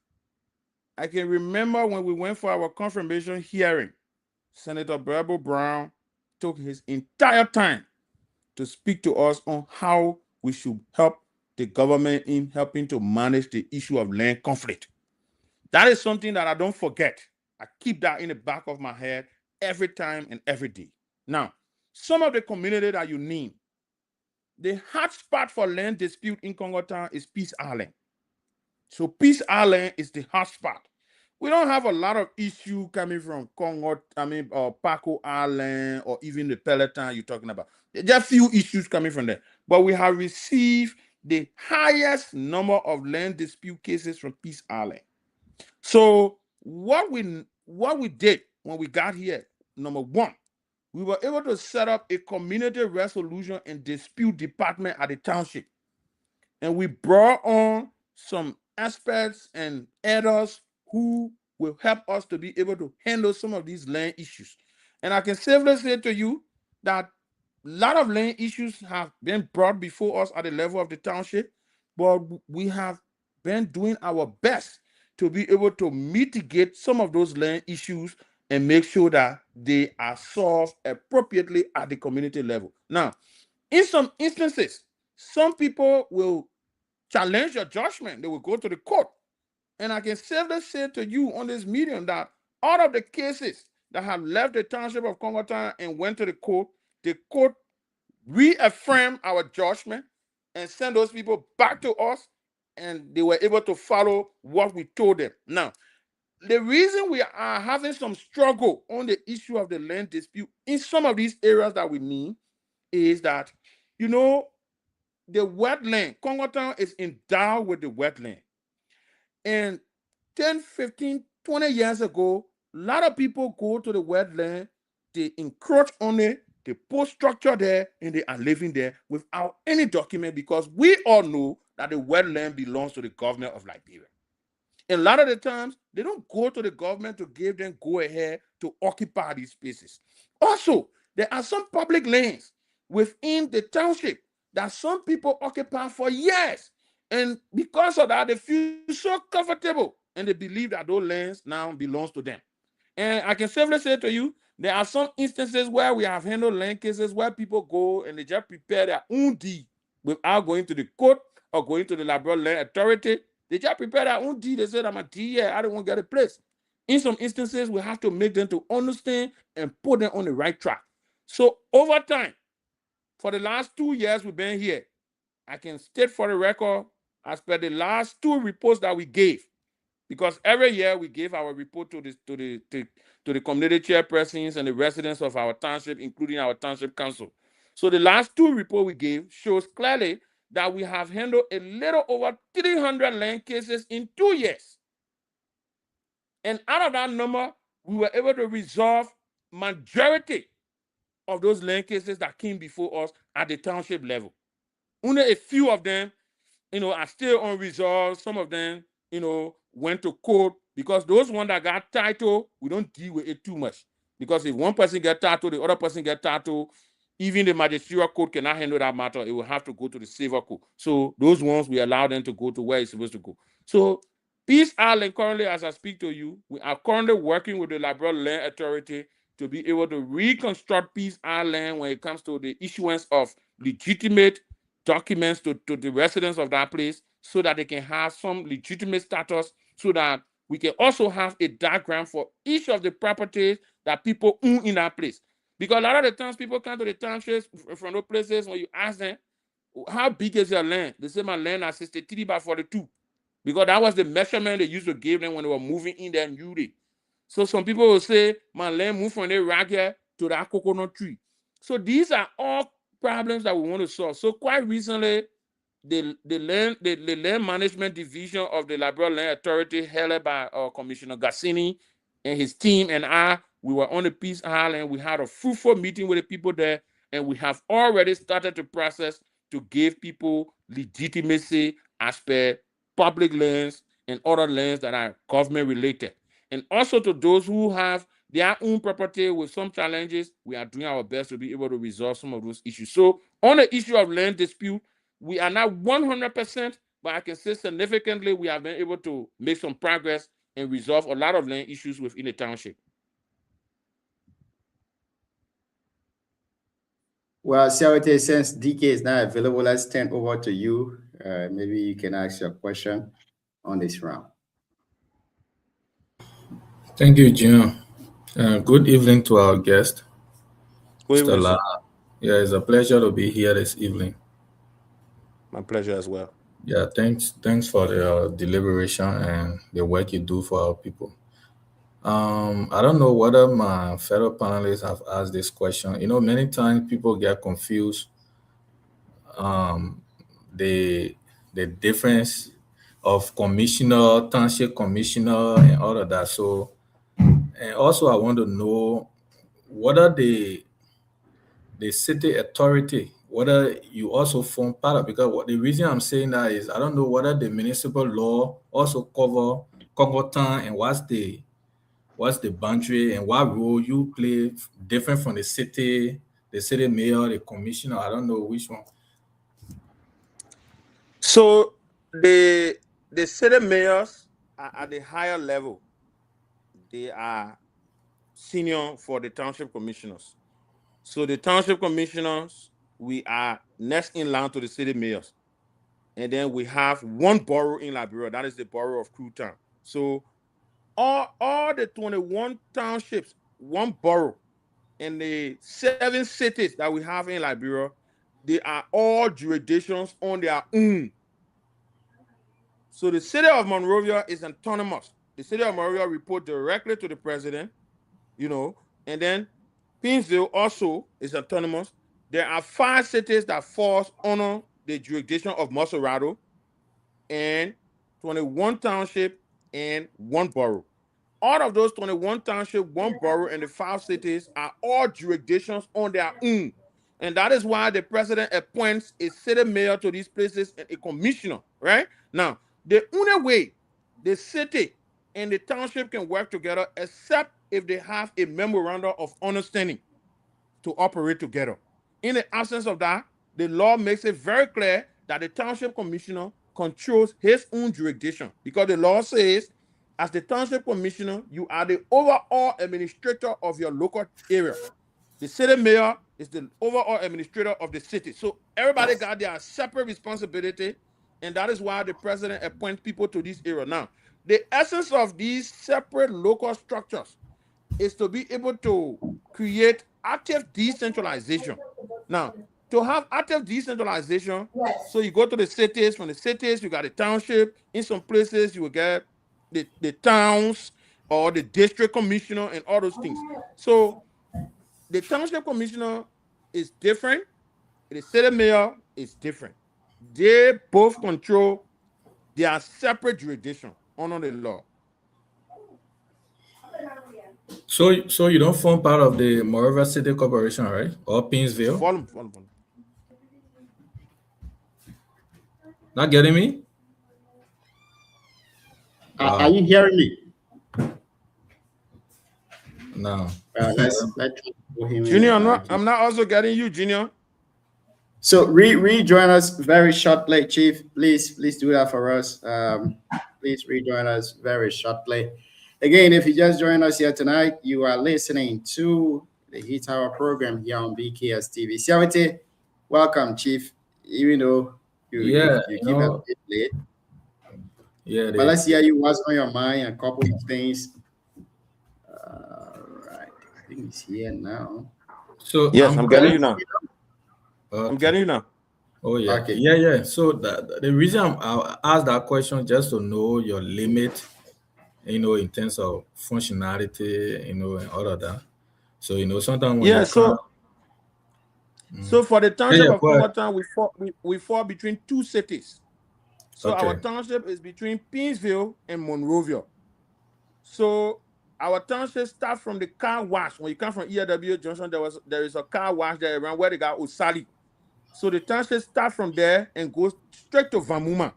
I can remember when we went for our confirmation hearing, Senator Bible Brown took his entire time to speak to us on how we should help the government in helping to manage the issue of land conflict. That is something that I don't forget. I keep that in the back of my head every time and every day. Now, some of the community that you name, the hotspot for land dispute in Congo Town is Peace Island. So Peace Island is the hotspot. We don't have a lot of issue coming from Congo, Paco Island, or even the Peloton you're talking about. There are few issues coming from there. But we have received the highest number of land dispute cases from Peace Island. So what we did when we got here, number one, we were able to set up a community resolution and dispute department at the township. And we brought on some experts and elders who will help us to be able to handle some of these land issues. And I can safely say to you that a lot of land issues have been brought before us at the level of the township, but we have been doing our best to be able to mitigate some of those land issues and make sure that they are solved appropriately at the community level. Now, in some instances, some people will challenge your judgment. They will go to the court. And I can safely say to you on this medium that out of the cases that have left the township of Congo Town and went to the court reaffirmed our judgment and sent those people back to us, and they were able to follow what we told them. Now, the reason we are having some struggle on the issue of the land dispute in some of these areas that we need is that, the wetland, Congo Town is endowed with the wetland. And 10, 15, 20 years ago, a lot of people go to the wetland, they encroach on it, they put structure there, and they are living there without any document, because we all know that the wetland belongs to the government of Liberia. And a lot of the times, they don't go to the government to give them go ahead to occupy these spaces. Also, there are some public lands within the township that some people occupy for years. And because of that, they feel so comfortable and they believe that those lands now belongs to them. And I can safely say to you, there are some instances where we have handled land cases where people go and they just prepare their own deed without going to the court or going to the Liberia Land Authority. They just prepare their own deed. They said, I'm a deed here, I don't want to get a place. In some instances, we have to make them to understand and put them on the right track. So over time, for the last 2 years we've been here, I can state for the record, as per the last 2 reports that we gave, because every year we gave our report to the community chairpersons and the residents of our township, including our township council. So the last 2 reports we gave shows clearly that we have handled a little over 300 land cases in 2 years. And out of that number, we were able to resolve majority of those land cases that came before us at the township level. Only a few of them, are still unresolved. Some of them, went to court, because those ones that got title, we don't deal with it too much. Because if one person get title, the other person get title, even the magisterial court cannot handle that matter. It will have to go to the civil court. So those ones, we allow them to go to where it's supposed to go. So Peace Island, currently, as I speak to you, we are currently working with the Liberia Land Authority to be able to reconstruct Peace Island when it comes to the issuance of legitimate documents to the residents of that place, so that they can have some legitimate status, so that we can also have a diagram for each of the properties that people own in that place. Because a lot of the times people come to the townships from those places, when you ask them, how big is your land? They say my land is 63 by 42. Because that was the measurement they used to give them when they were moving in there newly. So some people will say, my land moved from the rock here to that coconut tree. So these are all problems that we want to solve. So quite recently, the land management division of the Liberia Land Authority, held by Commissioner Gassini and his team and I, we were on the Peace Island. We had a fruitful meeting with the people there, and we have already started the process to give people legitimacy as per public lands and other lands that are government related. And also to those who have their own property with some challenges. We are doing our best to be able to resolve some of those issues. So on the issue of land dispute, we are not 100%, but I can say significantly we have been able to make some progress and resolve a lot of land issues within the township. Well, Siawate, since DK is not available, let's turn over to you. Maybe you can ask your question on this round. Thank you, Junior. Good evening to our guest, Good evening, Mr. sir. La. Yeah, it's a pleasure to be here this evening. My pleasure as well. Yeah, thanks for the deliberation and the work you do for our people. I don't know whether my fellow panelists have asked this question. You know, many times people get confused. The difference of commissioner, township commissioner, and all of that. So, and also I want to know whether the city authority, whether you also form part of, because the reason I'm saying that is I don't know whether the municipal law also cover Congo Town and what's the boundary and what role you play different from the city mayor, the commissioner. I don't know which one. So the city mayors are at the higher level. They are senior for the township commissioners. So the township commissioners, we are next in line to the city mayors. And then we have one borough in Liberia, that is the borough of Crutown. So all the 21 townships, one borough, and the 7 cities that we have in Liberia, they are all jurisdictions on their own. So the city of Monrovia is autonomous. The city of Monrovia report directly to the president, and then Pinsville also is autonomous. There are 5 cities that falls under the jurisdiction of Montserrado, and 21 township and 1 borough. All of those 21 township, 1 borough, and the 5 cities are all jurisdictions on their own. And that is why the president appoints a city mayor to these places and a commissioner, right? Now, the only way the city and the township can work together, except if they have a memorandum of understanding to operate together. In the absence of that, the law makes it very clear that the township commissioner controls his own jurisdiction, because the law says, as the township commissioner, you are the overall administrator of your local area. The city mayor is the overall administrator of the city. So everybody got their separate responsibility, and that is why the president appoints people to this area. Now, the essence of these separate local structures is to be able to create active decentralization. Now, to have active decentralization, so you go to the cities, from the cities, you got the township. In some places, you will get the towns or the district commissioner and all those things. So the township commissioner is different. The city mayor is different. They both control their separate jurisdiction under the law. So you don't form part of the Monrovia City Corporation, right? Or Pinsville? Follow. Not getting me? Are you hearing me? No. Let's Junior, I'm not also getting you, Junior. So rejoin us very shortly, Chief. Please do that for us. Please rejoin us very shortly. Again, if you just joined us here tonight, you are listening to the Heat Hour program here on BKS TV. Siawate, welcome, Chief. Even though you keep a bit late. Yeah, but let's hear you. What's on your mind? A couple of things. Right, I think he's here now. So yes, I'm getting you now. Okay. I'm getting you now. Oh yeah, okay. Yeah. So the reason I asked that question just to know your limit, in terms of functionality, and all of that. So sometimes when so for the township of Congo Town, we fall between 2 cities. So okay. Our township is between Pinsville and Monrovia. So our township starts from the car wash. When you come from ERW Junction, there is a car wash there around where they got Osali. So the township starts from there and goes straight to Vamuma.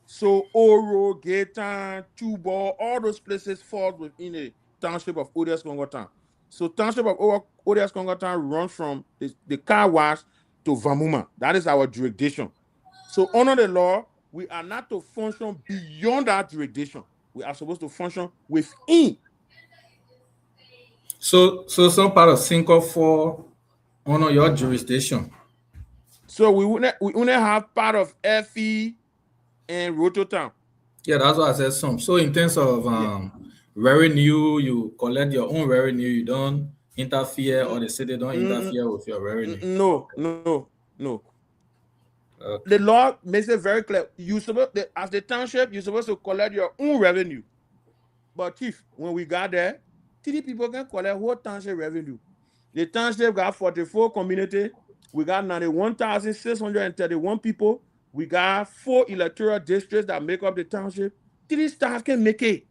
So Oro, Gaetan, Tubo, all those places fall within the township of ODS Congo Town. So township of ODS Congo Town runs from the car wash to Vamuma. That is our jurisdiction. So under the law, we are not to function beyond that jurisdiction. We are supposed to function within. So some part of Cinco fall under your jurisdiction. So we only have part of FE and Rototown. Yeah, that's what I said. Some. So in terms of revenue, you collect your own revenue. You don't interfere, or the city don't interfere with your revenue. No. Okay. The law makes it very clear. As the township, you're supposed to collect your own revenue. But Chief, when we got there, 3 people can collect whole township revenue. The township got 44 community. We got 91,631 people. We got 4 electoral districts that make up the township. 3 staff can make it.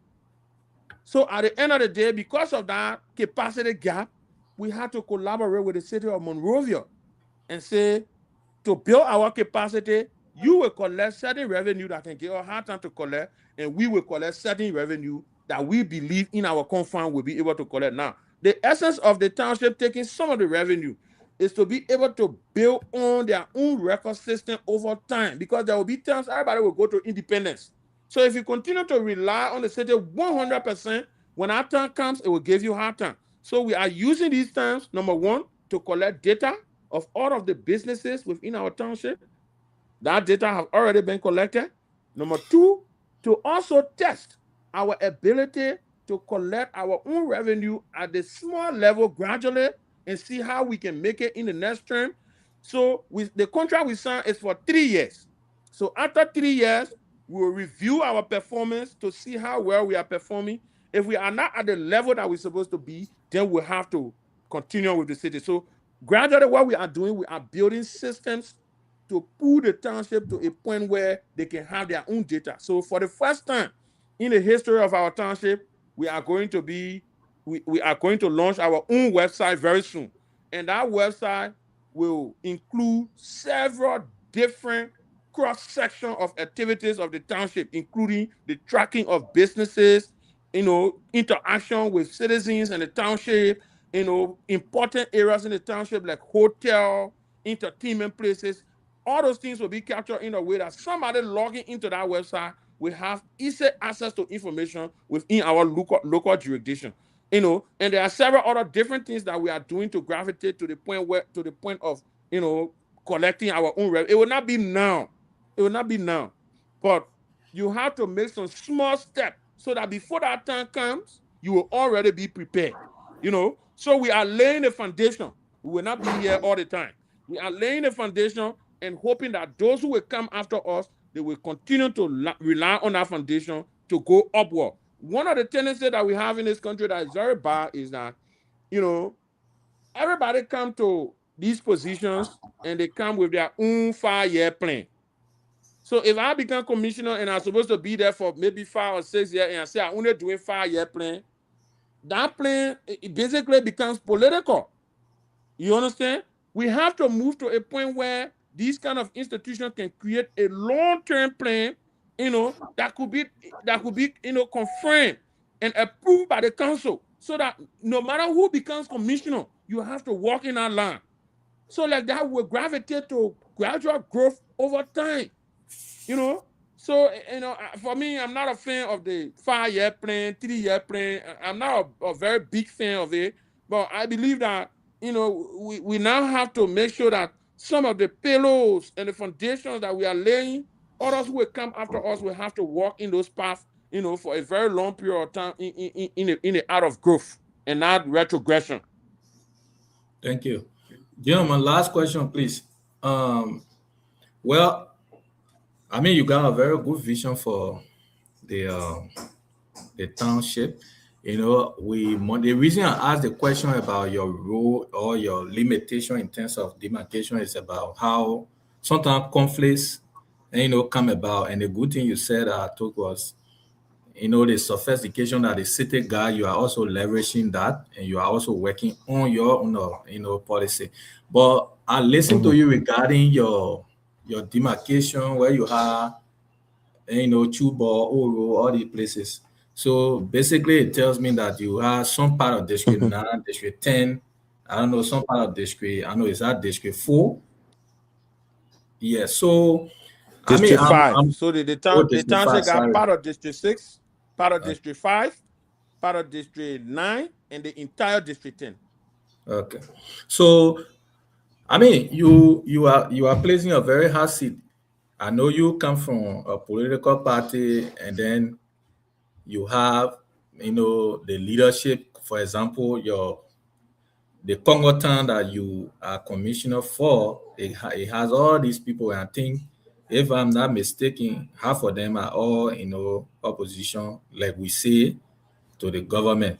So at the end of the day, because of that capacity gap, we had to collaborate with the city of Monrovia and say, to build our capacity, you will collect certain revenue that can give us hard time to collect, and we will collect certain revenue that we believe in our confines will be able to collect. Now, the essence of the township taking some of the revenue is to be able to build on their own record system over time, because there will be times everybody will go to independence. So if you continue to rely on the city 100%, when our time comes, it will give you hard time. So we are using these times, number one, to collect data of all of the businesses within our township. That data have already been collected. Number 2, to also test our ability to collect our own revenue at the small level gradually and see how we can make it in the next term. So the contract we signed is for 3 years. So after 3 years, we will review our performance to see how well we are performing. If we are not at the level that we're supposed to be, then we'll have to continue with the city. So gradually what we are doing, we are building systems to pull the township to a point where they can have their own data. So for the first time in the history of our township, we are going to launch our own website very soon. And that website will include several different cross-section of activities of the township, including the tracking of businesses, interaction with citizens in the township, important areas in the township like hotel, entertainment places. All those things will be captured in a way that somebody logging into that website will have easy access to information within our local jurisdiction. And there are several other different things that we are doing to gravitate to the point of collecting our own revenue. It will not be now. But you have to make some small steps so that before that time comes, you will already be prepared. So we are laying the foundation. We will not be here all the time. We are laying the foundation and hoping that those who will come after us, they will continue to rely on that foundation to go upward. One of the tendencies that we have in this country that is very bad is that, everybody come to these positions and they come with their own 5-year plan. So if I become commissioner and I'm supposed to be there for maybe 5 or 6 years and I say I'm only doing 5-year plan, that plan it basically becomes political. You understand? We have to move to a point where these kind of institutions can create a long-term plan, that could be confirmed and approved by the council, so that no matter who becomes commissioner, you have to walk in that line. So like that will gravitate to gradual growth over time. So for me, I'm not a fan of the 5-year plan, 3-year plan. I'm not a very big fan of it, but I believe that we now have to make sure that some of the pillars and the foundations that we are laying, others who will come after us will have to walk in those paths, for a very long period of time in the art of growth and not retrogression. Thank you. Gentlemen, last question, please. Well, I mean, you got a very good vision for the township. The reason I asked the question about your role or your limitation in terms of demarcation is about how sometimes conflicts, come about. And the good thing you said, I took was, the sophistication that the city got, you are also leveraging that, and you are also working on your own, policy. But I listened to you regarding your demarcation where you have, Chuba, Oro, all these places. So basically, it tells me that you have some part of District 9, District 10, I don't know, some part of District, I know it's that District 4. Yeah, so I mean, District 5. I'm So the oh, town the District 5, township got sorry. part of District 6, part of Uh, District 5, part of District 9, and the entire District 10. Okay. So I mean, you are placing a very hard seat. I know you come from a political party, and then you have, the leadership. For example, the Congo town that you are commissioner for, it has all these people. And I think, if I'm not mistaken, half of them are all, opposition, like we say, to the government.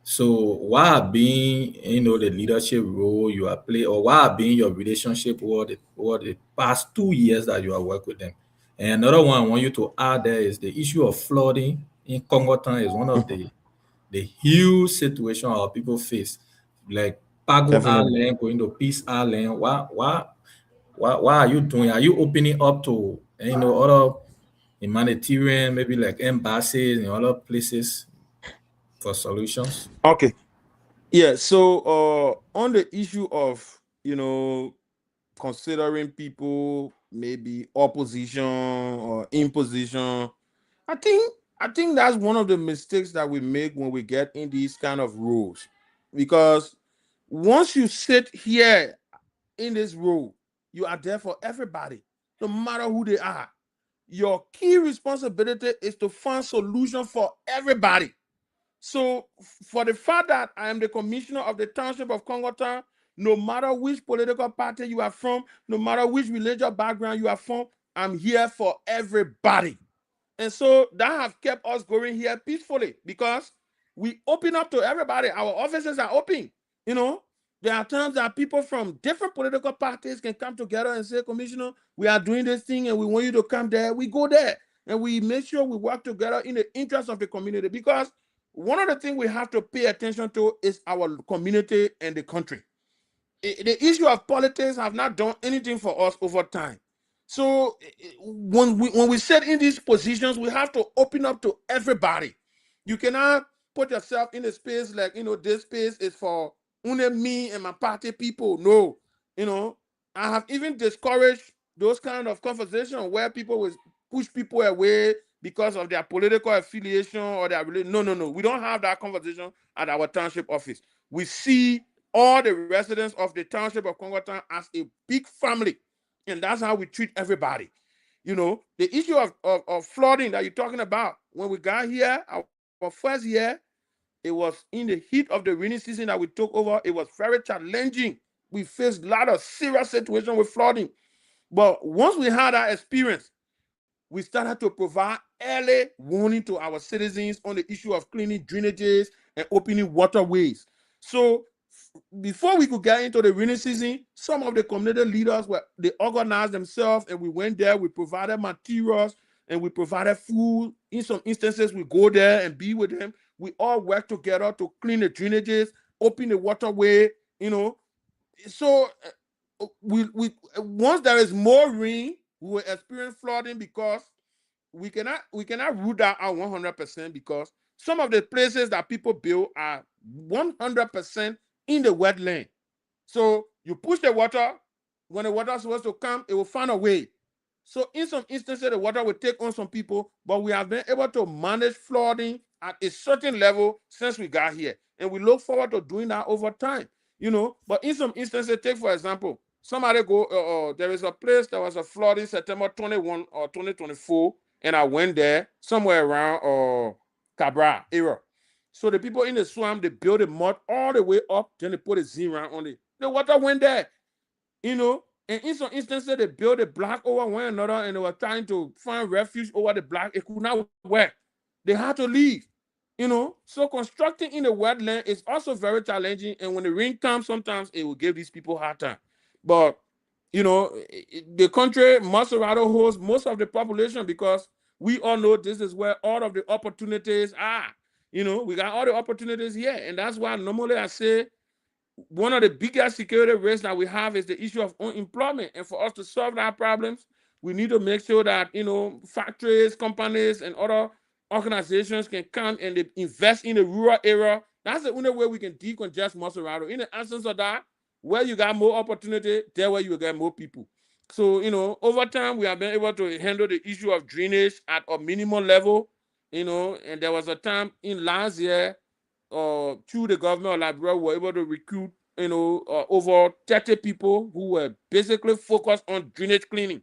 So what being, the leadership role you are playing, or what being your relationship over the past 2 years that you are work with them? And another one I want you to add there is the issue of flooding in Congo town is one of the huge situation our people face. Like Pago Definitely. Island, going to Peace Island. What are you doing? Are you opening up to, other humanitarian, maybe like embassies and other places for solutions? Okay. Yeah. So on the issue of, considering people maybe opposition or imposition, I think that's one of the mistakes that we make when we get in these kind of roles. Because once you sit here in this role, you are there for everybody, no matter who they are. Your key responsibility is to find solution for everybody. So for the fact that I am the commissioner of the township of Congo Town, no matter which political party you are from, no matter which religious background you are from, I'm here for everybody. And so that have kept us going here peacefully because we open up to everybody. Our offices are open. You know, there are times that people from different political parties can come together and say, Commissioner, we are doing this thing and we want you to come there. We go there and we make sure we work together in the interest of the community, because one of the things we have to pay attention to is our community and the country. The issue of politics have not done anything for us over time. So when we sit in these positions, we have to open up to everybody. You cannot put yourself in a space like, this space is for only me and my party people. No, I have even discouraged those kind of conversations where people will push people away because of their political affiliation or their religion. No. We don't have that conversation at our township office. We see all the residents of the township of Congo Town as a big family. And that's how we treat everybody. The issue of flooding that you're talking about, when we got here, our first year, it was in the heat of the rainy season that we took over. It was very challenging. We faced a lot of serious situations with flooding. But once we had that experience, we started to provide early warning to our citizens on the issue of cleaning drainages and opening waterways. So before we could get into the rainy season, some of the community leaders they organized themselves, and we went there. We provided materials and we provided food. In some instances, we go there and be with them. We all work together to clean the drainages, open the waterway. So we once there is more rain, we will experience flooding, because we cannot rule that out 100%, because some of the places that people build are 100% in the wetland. So you push the water, when the water is supposed to come, it will find a way. So in some instances, the water will take on some people, but we have been able to manage flooding at a certain level since we got here. And we look forward to doing that over time, But in some instances, take for example, somebody there is a place that was a flooding September 21 or 2024, and I went there somewhere around Cabra area. So the people in the swamp, they built a mud all the way up, then they put a zero on it. The water went there, And in some instances, they built a block over one another, and they were trying to find refuge over the block. It could not work. They had to leave. So constructing in the wetland is also very challenging. And when the rain comes, sometimes it will give these people a hard time. But the country, Macerado hosts most of the population, because we all know this is where all of the opportunities are. We got all the opportunities here. And that's why normally I say one of the biggest security risks that we have is the issue of unemployment. And for us to solve that problems, we need to make sure that, factories, companies, and other organizations can come and they invest in the rural area. That's the only way we can decongest Montserrat. In the absence of that, where you got more opportunity, there where you will get more people. So, over time, we have been able to handle the issue of drainage at a minimum level, and there was a time in last year, through the government of Liberia, we were able to recruit, over 30 people who were basically focused on drainage cleaning.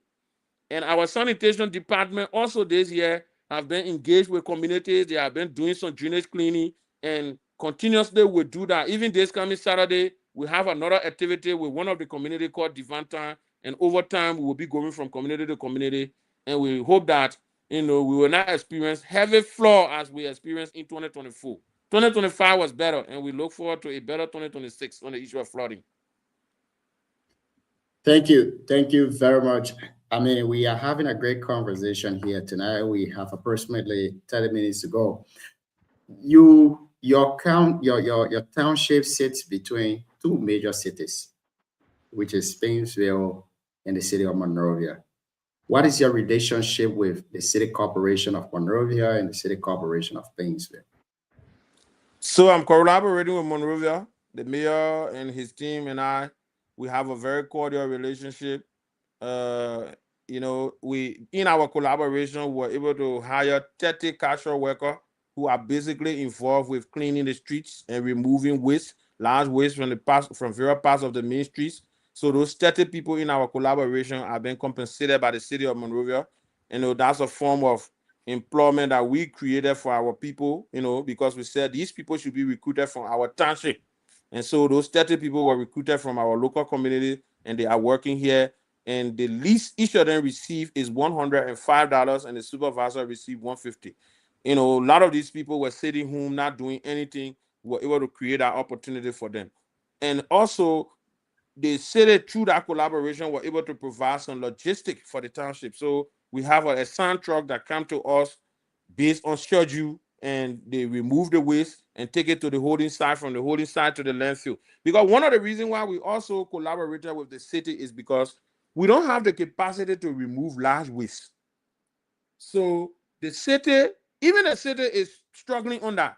And our sanitation department also this year have been engaged with communities. They have been doing some drainage cleaning and continuously we do that. Even this coming Saturday, we have another activity with one of the community called Divantan. And over time, we will be going from community to community. And we hope that, we will not experience heavy flood as we experienced in 2024. 2025 was better, and we look forward to a better 2026 on the issue of flooding. Thank you. Thank you very much. I mean, we are having a great conversation here tonight. We have approximately 30 minutes to go. Your township sits between two major cities, which is Painesville and the city of Monrovia. What is your relationship with the city corporation of Monrovia and the city corporation of Painesville? So I'm collaborating with Monrovia, the mayor and his team and I. We have a very cordial relationship. We in our collaboration, we're able to hire 30 casual workers who are basically involved with cleaning the streets and removing waste, large waste from various parts of the main streets. So those 30 people in our collaboration are being compensated by the city of Monrovia. That's a form of employment that we created for our people, because we said these people should be recruited from our township. And so those 30 people were recruited from our local community and they are working here. And the least each of them receive is $105 and the supervisor received $150. A lot of these people were sitting home, not doing anything. We were able to create that opportunity for them. And also, the city, through that collaboration, were able to provide some logistics for the township. So we have a sand truck that come to us based on schedule, and they remove the waste and take it to the holding site, from the holding site to the landfill. Because one of the reasons why we also collaborated with the city is because we don't have the capacity to remove large waste. So the city, even the city is struggling on that.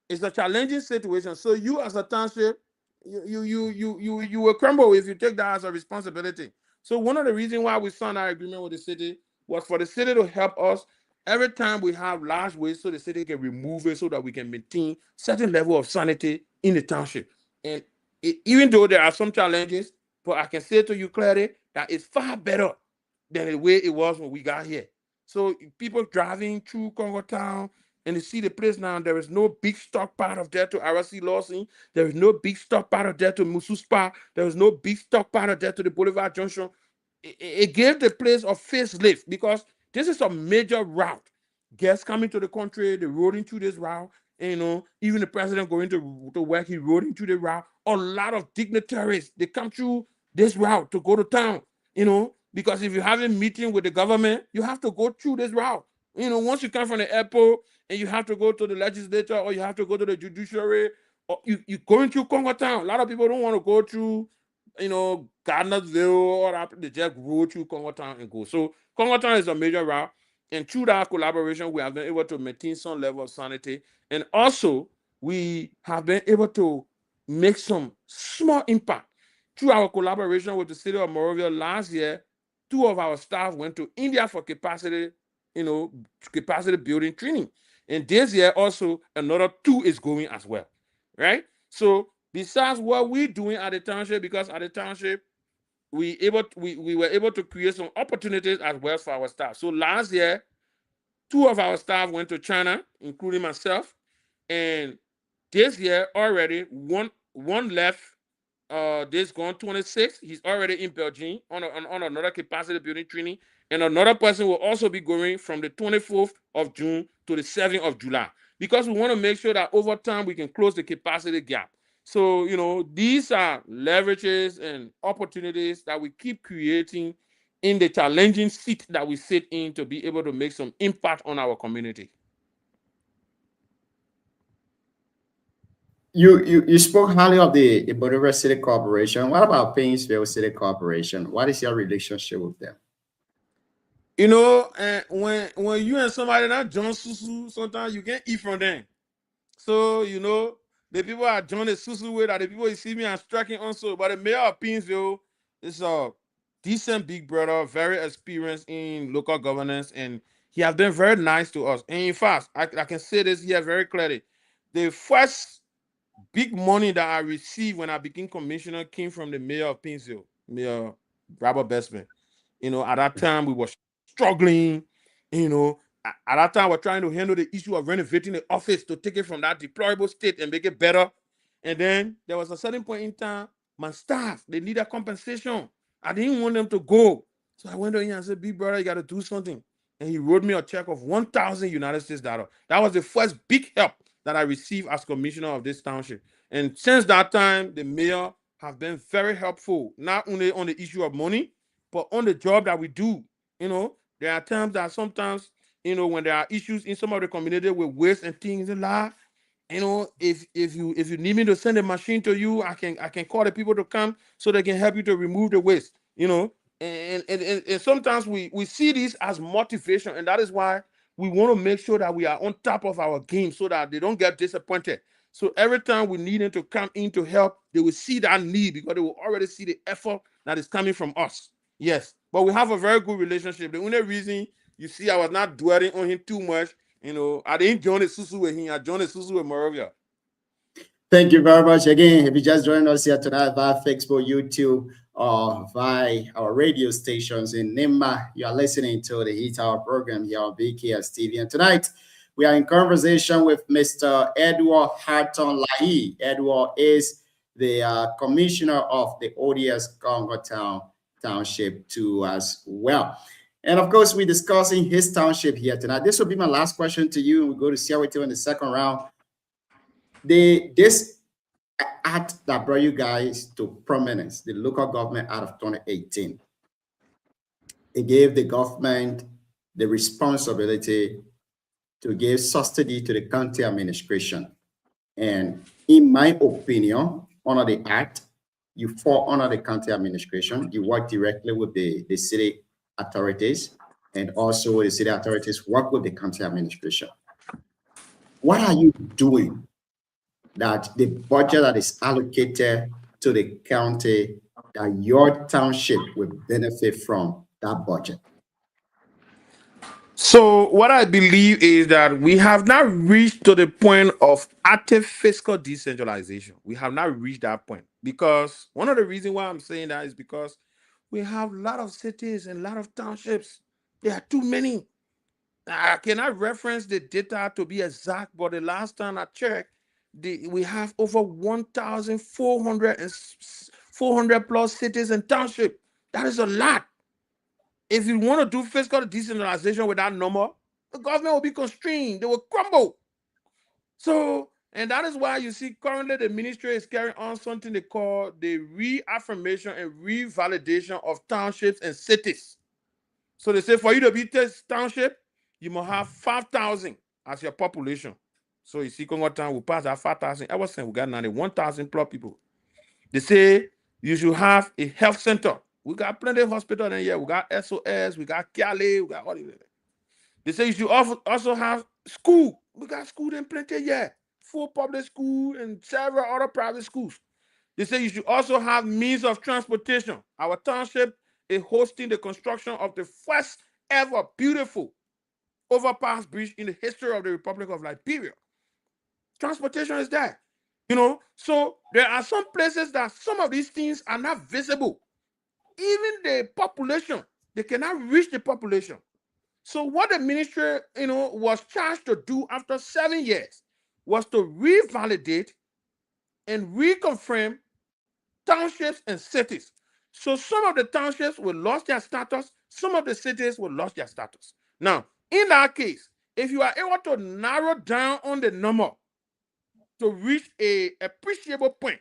It's a challenging situation. So you as a township, you will crumble if you take that as a responsibility. So one of the reasons why we signed our agreement with the city was for the city to help us every time we have large waste, so the city can remove it so that we can maintain certain level of sanity in the township. And even though there are some challenges, but I can say to you clearly that it's far better than the way it was when we got here. So people driving through Congo Town and they see the place now, there is no big stockpile of there to RC Lawson. There is no big stockpile of there to Musu Spa. There is no big stockpile of there to the Boulevard Junction. It gave the place a facelift because this is a major route. Guests coming to the country, they're rolling through this route. And, even the president going to work, he rode into the route. A lot of dignitaries, they come through this route to go to town, because if you have a meeting with the government, you have to go through this route. Once you come from the airport and you have to go to the legislature or you have to go to the judiciary, or you're going through Congo Town. A lot of people don't want to go through, Gardnersville or after they just roll through Congo Town and go. So Congo Town is a major route. And through that collaboration, we have been able to maintain some level of sanity. And also, we have been able to make some small impact. Through our collaboration with the city of Monrovia last year, 2 of our staff went to India for capacity building training. And this year also, another 2 is going as well, right? So besides what we're doing at the township, because at the township, we were able to create some opportunities as well for our staff. So last year, 2 of our staff went to China, including myself. And this year already, one left. This gone 26. He's already in Belgium on another capacity building training. And another person will also be going from the 24th of June to the 7th of July. Because we want to make sure that over time we can close the capacity gap. So, these are leverages and opportunities that we keep creating in the challenging seat that we sit in to be able to make some impact on our community. You spoke highly of the Monrovia City Corporation. What about Painesville City Corporation? What is your relationship with them? You know, and when you and somebody that John Susu, sometimes you can't eat from them. So, you know, the people are John the Susu with are the people you see me and striking also. But the mayor of Pinsville is a decent big brother, very experienced in local governance, and he has been very nice to us. And in fact, I can say this here very clearly. The first big money that I received when I became commissioner came from the mayor of Pinsville, Mayor Robert Bestman. You know, at that time we were struggling. You know, at that time we're trying to handle the issue of renovating the office to take it from that deplorable state and make it better. And then there was a certain point in time, my staff they needed compensation. I didn't want them to go, so I went to him and said, "Big brother, you got to do something." And he wrote me a check of 1,000 United States dollar. That was the first big help that I received as commissioner of this township. And since that time, the mayor has been very helpful, not only on the issue of money, but on the job that we do. You know, there are times that sometimes, you know, when there are issues in some of the community with waste and things and that, you know, if you need me to send a machine to you, I can call the people to come so they can help you to remove the waste. You know, and sometimes we see this as motivation, and that is why we want to make sure that we are on top of our game so that they don't get disappointed. So every time we need them to come in to help, they will see that need because they will already see the effort that is coming from us. Yes, but we have a very good relationship. The only reason you see I was not dwelling on him too much, you know, I didn't join the Susu with him. I joined the Susu with Moravia. Thank you very much again. If you just joined us here tonight via Facebook, YouTube, or via our radio stations in Nimba, you are listening to the Heat Hour program here on BKS TV. And tonight, we are in conversation with Mr. Edward Harton Lahi. Edward is the commissioner of the ODS Congo Township too as well. And of course, we're discussing his township here tonight. This will be my last question to you. We'll go to Siawito in the second round. This act that brought you guys to prominence, the local government out of 2018, it gave the government the responsibility to give subsidy to the county administration. And in my opinion, under the act, you fall under the county administration. You work directly with the city authorities, and also the city authorities work with the county administration. What are you doing that the budget that is allocated to the county, that your township will benefit from that budget? So what I believe is that we have not reached to the point of active fiscal decentralization. We have not reached that point because one of the reasons why I'm saying that is because we have a lot of cities and a lot of townships. There are too many. I cannot reference the data to be exact, but the last time I checked, we have over 1,400 and 400 plus cities and townships. That is a lot. If you want to do fiscal decentralization with that number, the government will be constrained. They will crumble. So, and that is why you see currently the ministry is carrying on something they call the reaffirmation and revalidation of townships and cities. So they say for you to be this township, you must have 5,000 as your population. So you see, Congo Town will pass that 5,000. Ever since we got 91,000 plus people. They say you should have a health center. We got plenty of hospitals in here. We got SOS, we got Cali, we got all of that. They say you should also have school. We got school in plenty here. Full public school and several other private schools. They say you should also have means of transportation. Our township is hosting the construction of the first ever beautiful overpass bridge in the history of the Republic of Liberia. Transportation is there. You know, so there are some places that some of these things are not visible. Even the population, they cannot reach the population. So what the ministry, you know, was charged to do after 7 years was to revalidate and reconfirm townships and cities. So some of the townships will lose their status, some of the cities will lose their status. Now, in that case, if you are able to narrow down on the number to reach a appreciable point,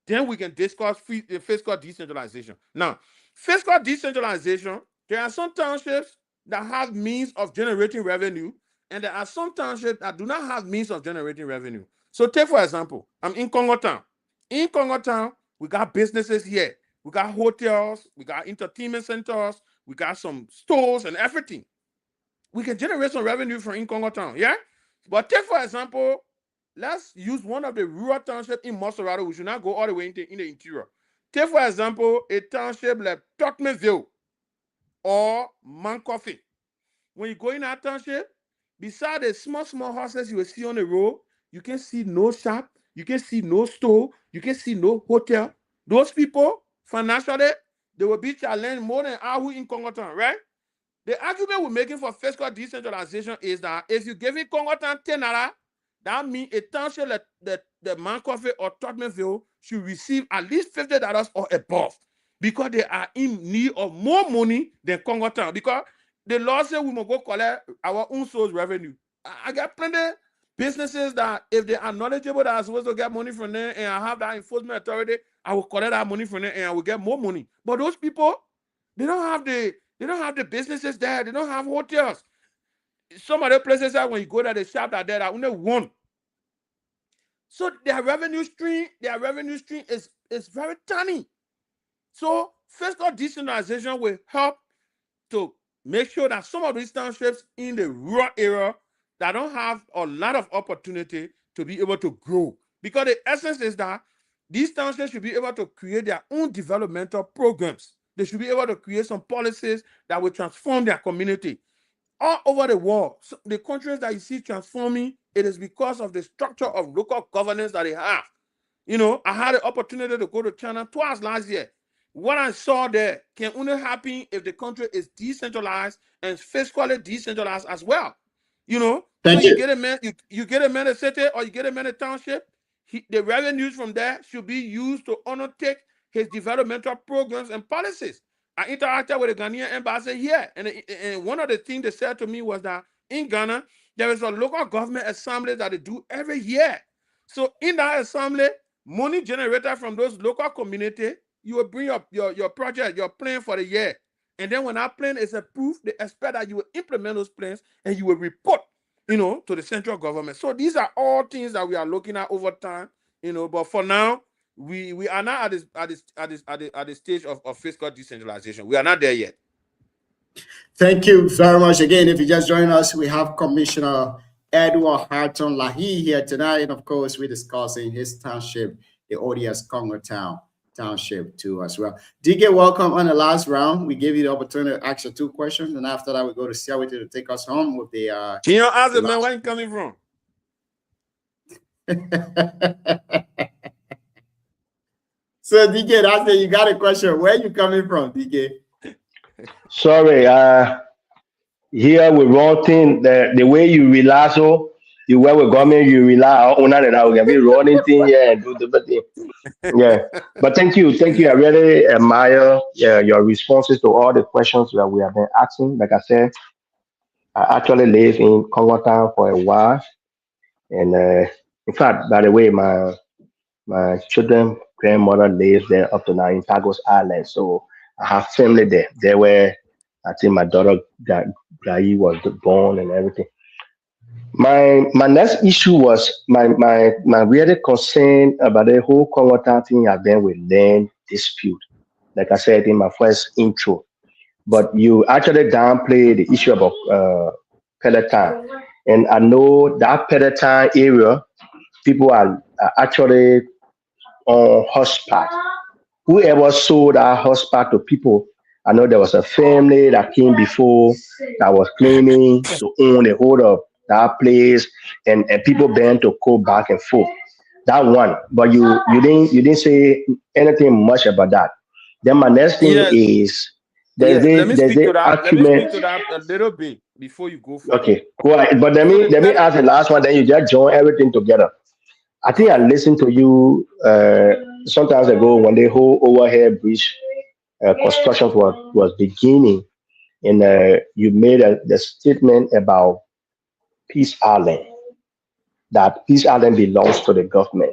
then we can discuss fiscal decentralization. Now, fiscal decentralization, there are some townships that have means of generating revenue, and there are some townships that do not have means of generating revenue. So take, for example, I'm in Congo Town. In Congo Town, we got businesses here. We got hotels, we got entertainment centers, We got some stores and everything. We can generate some revenue from in Congo Town, yeah? But take, for example, let's use one of the rural townships in Montserrat. We should not go all the way in the interior. Take, for example, a township like Totmanville or Mancoffey. When you go in that township, beside the small houses you will see on the road, you can see no shop, you can see no store, you can see no hotel. Those people, financially, they will be challenged more than Ahu in Congo Town, right? The argument we're making for fiscal decentralization is that if you give it Congo Town 10 naira, that means a township like the Mancoffey or Totmanville should receive at least $50 or above, because they are in need of more money than Congo Town. Because the law says we must go collect our own source revenue. I got plenty of businesses that if they are knowledgeable that are supposed to get money from them, and I have that enforcement authority, I will collect that money from them and I will get more money. But those people, they don't have the businesses there. They don't have hotels. Some other places that when you go there, the shop that there are only one. So their revenue stream is very tiny. So fiscal decentralization will help to make sure that some of these townships in the rural area that don't have a lot of opportunity to be able to grow. Because the essence is that these townships should be able to create their own developmental programs. They should be able to create some policies that will transform their community. All over the world, so the countries that you see transforming, it is because of the structure of local governance that they have. You know, I had the opportunity to go to China twice last year. What I saw there can only happen if the country is decentralized and fiscally decentralized as well. You know, Thank so you. get a man, you get a man a city or you get a man a township, the revenues from there should be used to undertake his developmental programs and policies. I interacted with the Ghanaian embassy here, and one of the things they said to me was that in Ghana, there is a local government assembly that they do every year. So in that assembly, money generated from those local community, you will bring up your project, your plan for the year. And then when that plan is approved, they expect that you will implement those plans and you will report, you know, to the central government. So these are all things that we are looking at over time, you know, but for now, we are not at the stage of fiscal decentralization. We are not there yet. Thank you very much. Again, if you just joined us, we have Commissioner Edward Harton Lahi here tonight. And of course, we're discussing his township, the ODS Congo Township too as well. DK, welcome on the last round. We gave you the opportunity to ask you 2 questions. And after that, we go to Siawiti to take us home with the You know, ask the man, where you coming from? So DK, that's it. You got a question. Where are you coming from, DK? Sorry, here we run thing the way you relax, so you work with government, you rely on that I will be running thing, yeah, and do the thing. Yeah. But thank you. I really admire your responses to all the questions that we have been asking. Like I said, I actually live in Congo Town for a while. And in fact, by the way, my children grandmother lives there up to now in Pagos Island. So I have family there. There where I think my daughter Gai was born and everything. My next issue was my really concern about the whole Congo Town thing have been with land dispute. Like I said in my first intro. But you actually downplay the issue about Peloton. And I know that Peloton area, people are actually on hotspot. Whoever sold that hotspot to people, I know there was a family that came before that was claiming to own the whole of that place, and people began to go back and forth. That one, but you didn't say anything much about that. Then my next thing is let me speak to that a little bit before you go for okay, go ahead. But let me ask the last one, then you just join everything together. I think I listened to you sometimes ago when the whole overhead bridge construction was beginning, and you made the statement about Peace Island, that Peace Island belongs to the government.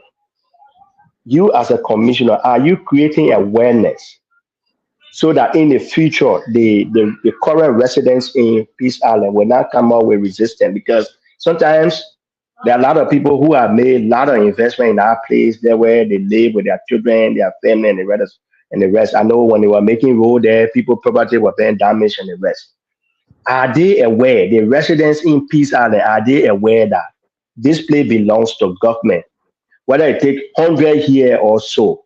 You as a commissioner, are you creating awareness so that in the future the current residents in Peace Island will not come up with resistance? Because sometimes there are a lot of people who have made a lot of investment in our place, there where they live with their children, their family, and and the rest. I know when they were making road there, people property were being damaged and the rest. Are they aware, the residents in Peace Island, are they aware that this place belongs to government? Whether it take 100 years or so,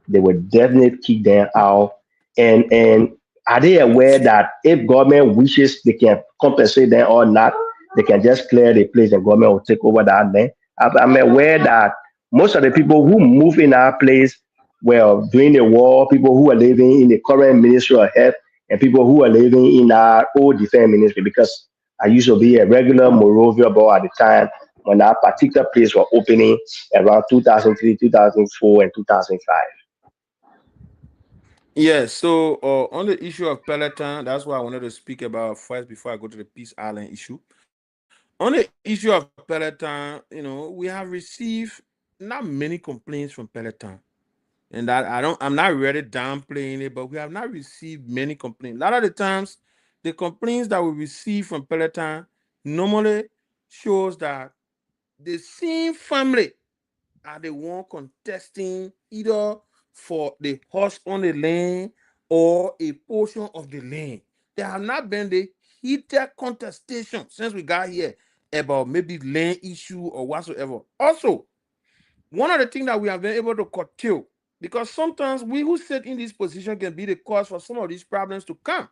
they will definitely kick them out. And are they aware that if government wishes, they can compensate them or not? They can just clear the place and government will take over that land. I'm aware that most of the people who move in our place were during the war, people who are living in the current Ministry of Health and people who are living in our old defense ministry, because I used to be a regular Morovia boy at the time when that particular place was opening around 2003, 2004, and 2005. Yeah, so on the issue of Peloton, that's what I wanted to speak about first before I go to the Peace Island issue. On the issue of Peloton, we have received not many complaints from Peloton. And that I'm not really downplaying it, but we have not received many complaints. A lot of the times, the complaints that we receive from Peloton normally shows that the same family are the one contesting either for the horse on the land or a portion of the land. There have not been the heated contestation since we got here about maybe land issue or whatsoever. Also, one of the things that we have been able to curtail, because sometimes we who sit in this position can be the cause for some of these problems to come.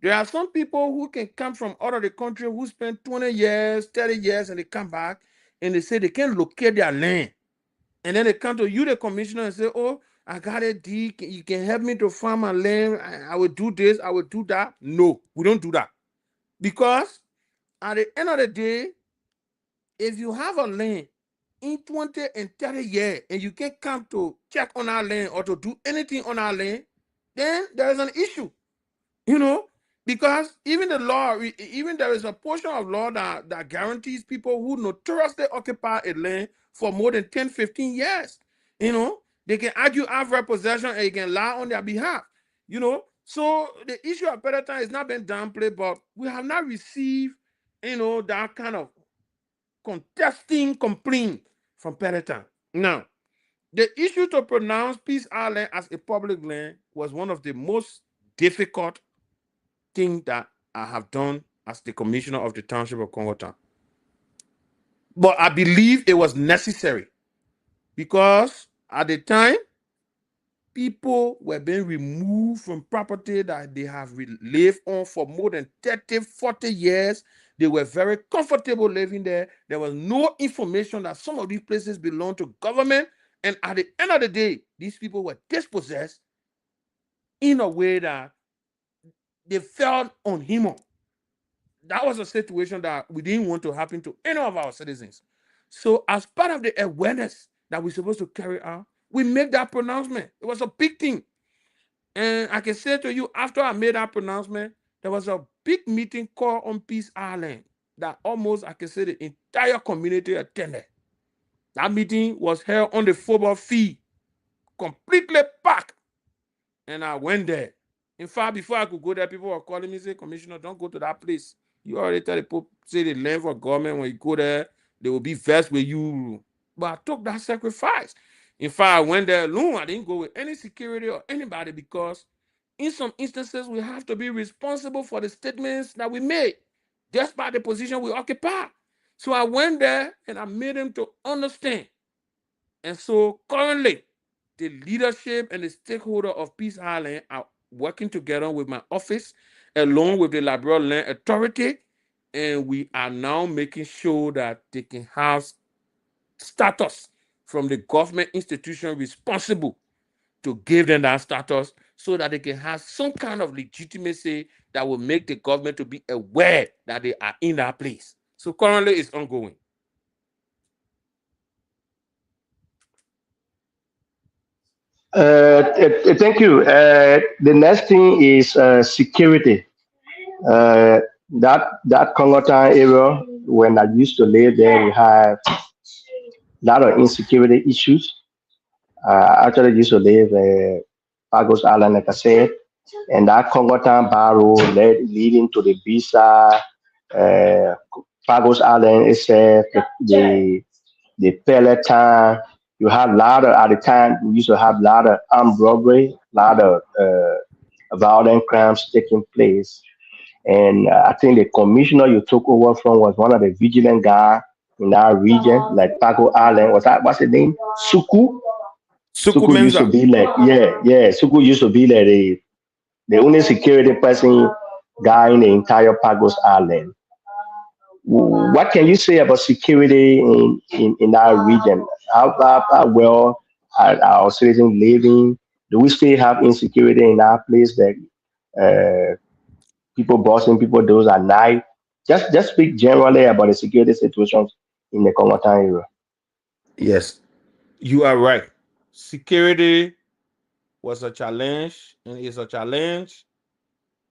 There are some people who can come from out of the country who spend 20 years, 30 years, and they come back and they say they can't locate their land. And then they come to you, the commissioner, and say, oh, I got a deed. You can help me to farm my land. I will do this. I will do that. No, we don't do that. Because at the end of the day, if you have a land in 20 and 30 years and you can't come to check on our land or to do anything on our land, then there is an issue, because even the law, even there is a portion of law that guarantees people who notoriously occupy a land for more than 10, 15 years, they can argue adverse possession and you can lie on their behalf, So the issue of Peloton has not been downplayed, but we have not received, that kind of contesting complaint from Peloton. Now, the issue to pronounce Peace Island as a public land was one of the most difficult things that I have done as the commissioner of the Township of Congo Town. But I believe it was necessary because at the time, people were being removed from property that they have lived on for more than 30, 40 years. They were very comfortable living there. There was no information that some of these places belong to government. And at the end of the day, these people were dispossessed in a way that they felt unhuman. That was a situation that we didn't want to happen to any of our citizens. So as part of the awareness that we're supposed to carry out, we made that pronouncement. It was a big thing. And I can say to you, after I made that pronouncement, there was a big meeting called on Peace Island that almost, I can say, the entire community attended. That meeting was held on the football field, completely packed. And I went there. In fact, before I could go there, people were calling me, say, Commissioner, don't go to that place. You already tell the people, say the land for government, when you go there, they will be vexed with you. But I took that sacrifice. In fact, I went there alone. I didn't go with any security or anybody because in some instances, we have to be responsible for the statements that we made just by the position we occupy. So I went there and I made them to understand. And so currently, the leadership and the stakeholder of Peace Island are working together with my office, along with the Liberia Land Authority, and we are now making sure that they can have status from the government institution responsible to give them that status so that they can have some kind of legitimacy that will make the government to be aware that they are in that place. So currently it's ongoing. Thank you. The next thing is security. That Congo Town area, when I used to live there, we have a lot of insecurity issues. Actually, used to live Pagos Island, like I said, and that Congo Town barrow leading to the Bisa, Pagos Island itself, the Peloton, You had a lot of, at the time, we used to have a lot of armed robbery, a lot of violent crimes taking place. And I think the commissioner you took over from was one of the vigilant guy in our region, like Paco Allen. What's his name? Suku. Suku Suku used to Menza. be like, yeah. Suku used to be like the only security person guy in the entire Pagos Island. What can you say about security in our region? How well are our citizens living? Do we still have insecurity in our place that uh, people bossing people those at night? Just speak generally about the security situations in the Kongatan area. Yes, you are right. Security was a challenge and is a challenge.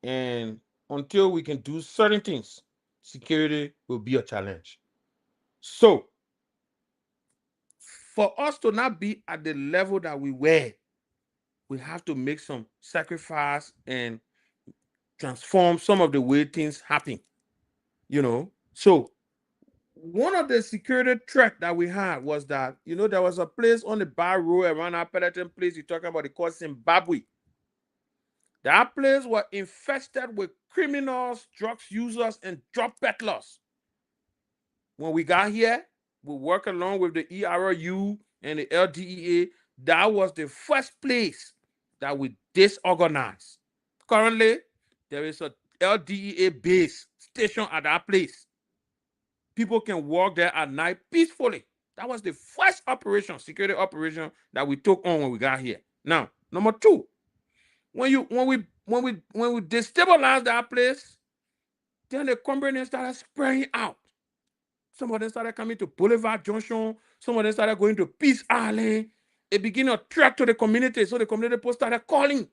And until we can do certain things, security will be a challenge. So, for us to not be at the level that we were, we have to make some sacrifice and transform some of the way things happen. So one of the security threat that we had was that there was a place on the bar road around our Peloton place. You're talking about the called Zimbabwe. That place was infested with criminals, drugs users, and drug peddlers. When we got here, we worked along with the ERU and the LDEA. That was the first place that we disorganized. Currently, there is a LDEA base station at that place. People can walk there at night peacefully. That was the first operation, security operation that we took on when we got here. Now, number two, when we destabilized that place, then the company started spreading out. Some of them started coming to Boulevard Junction. Some of them started going to Peace Island. It began a threat to the community. So the community post started calling.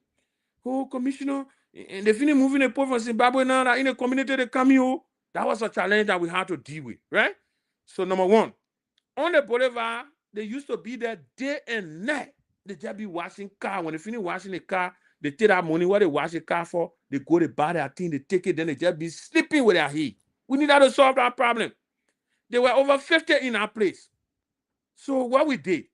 Oh, commissioner, and they finished moving the people from Zimbabwe now that in the community they come here. That was a challenge that we had to deal with, right? So number one, on the boulevard, they used to be there day and night. They just be washing car. When they finish washing the car, they take that money, what they wash the car for, they go to buy their thing, they take it, then they just be sleeping with their heat. We need to solve that problem. There were over 50 in our place. So what we did,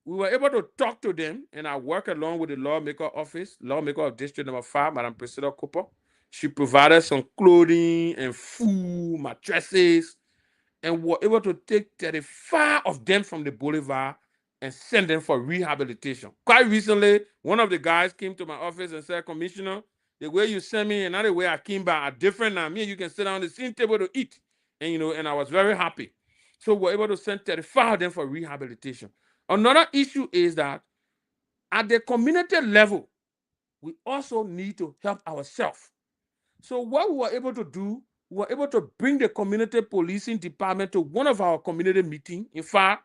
we were able to talk to them, and I work along with the lawmaker office, lawmaker of District Number 5, Madam Priscilla Cooper. She provided some clothing and food, mattresses, and were able to take 35 of them from the boulevard and send them for rehabilitation. Quite recently, one of the guys came to my office and said, Commissioner, the way you sent me and not the way I came by are different now. Me and you can sit down on the same table to eat. And I was very happy. So we're able to send 35 of them for rehabilitation. Another issue is that at the community level, we also need to help ourselves. So what we were able to do, we were able to bring the community policing department to one of our community meetings. In fact,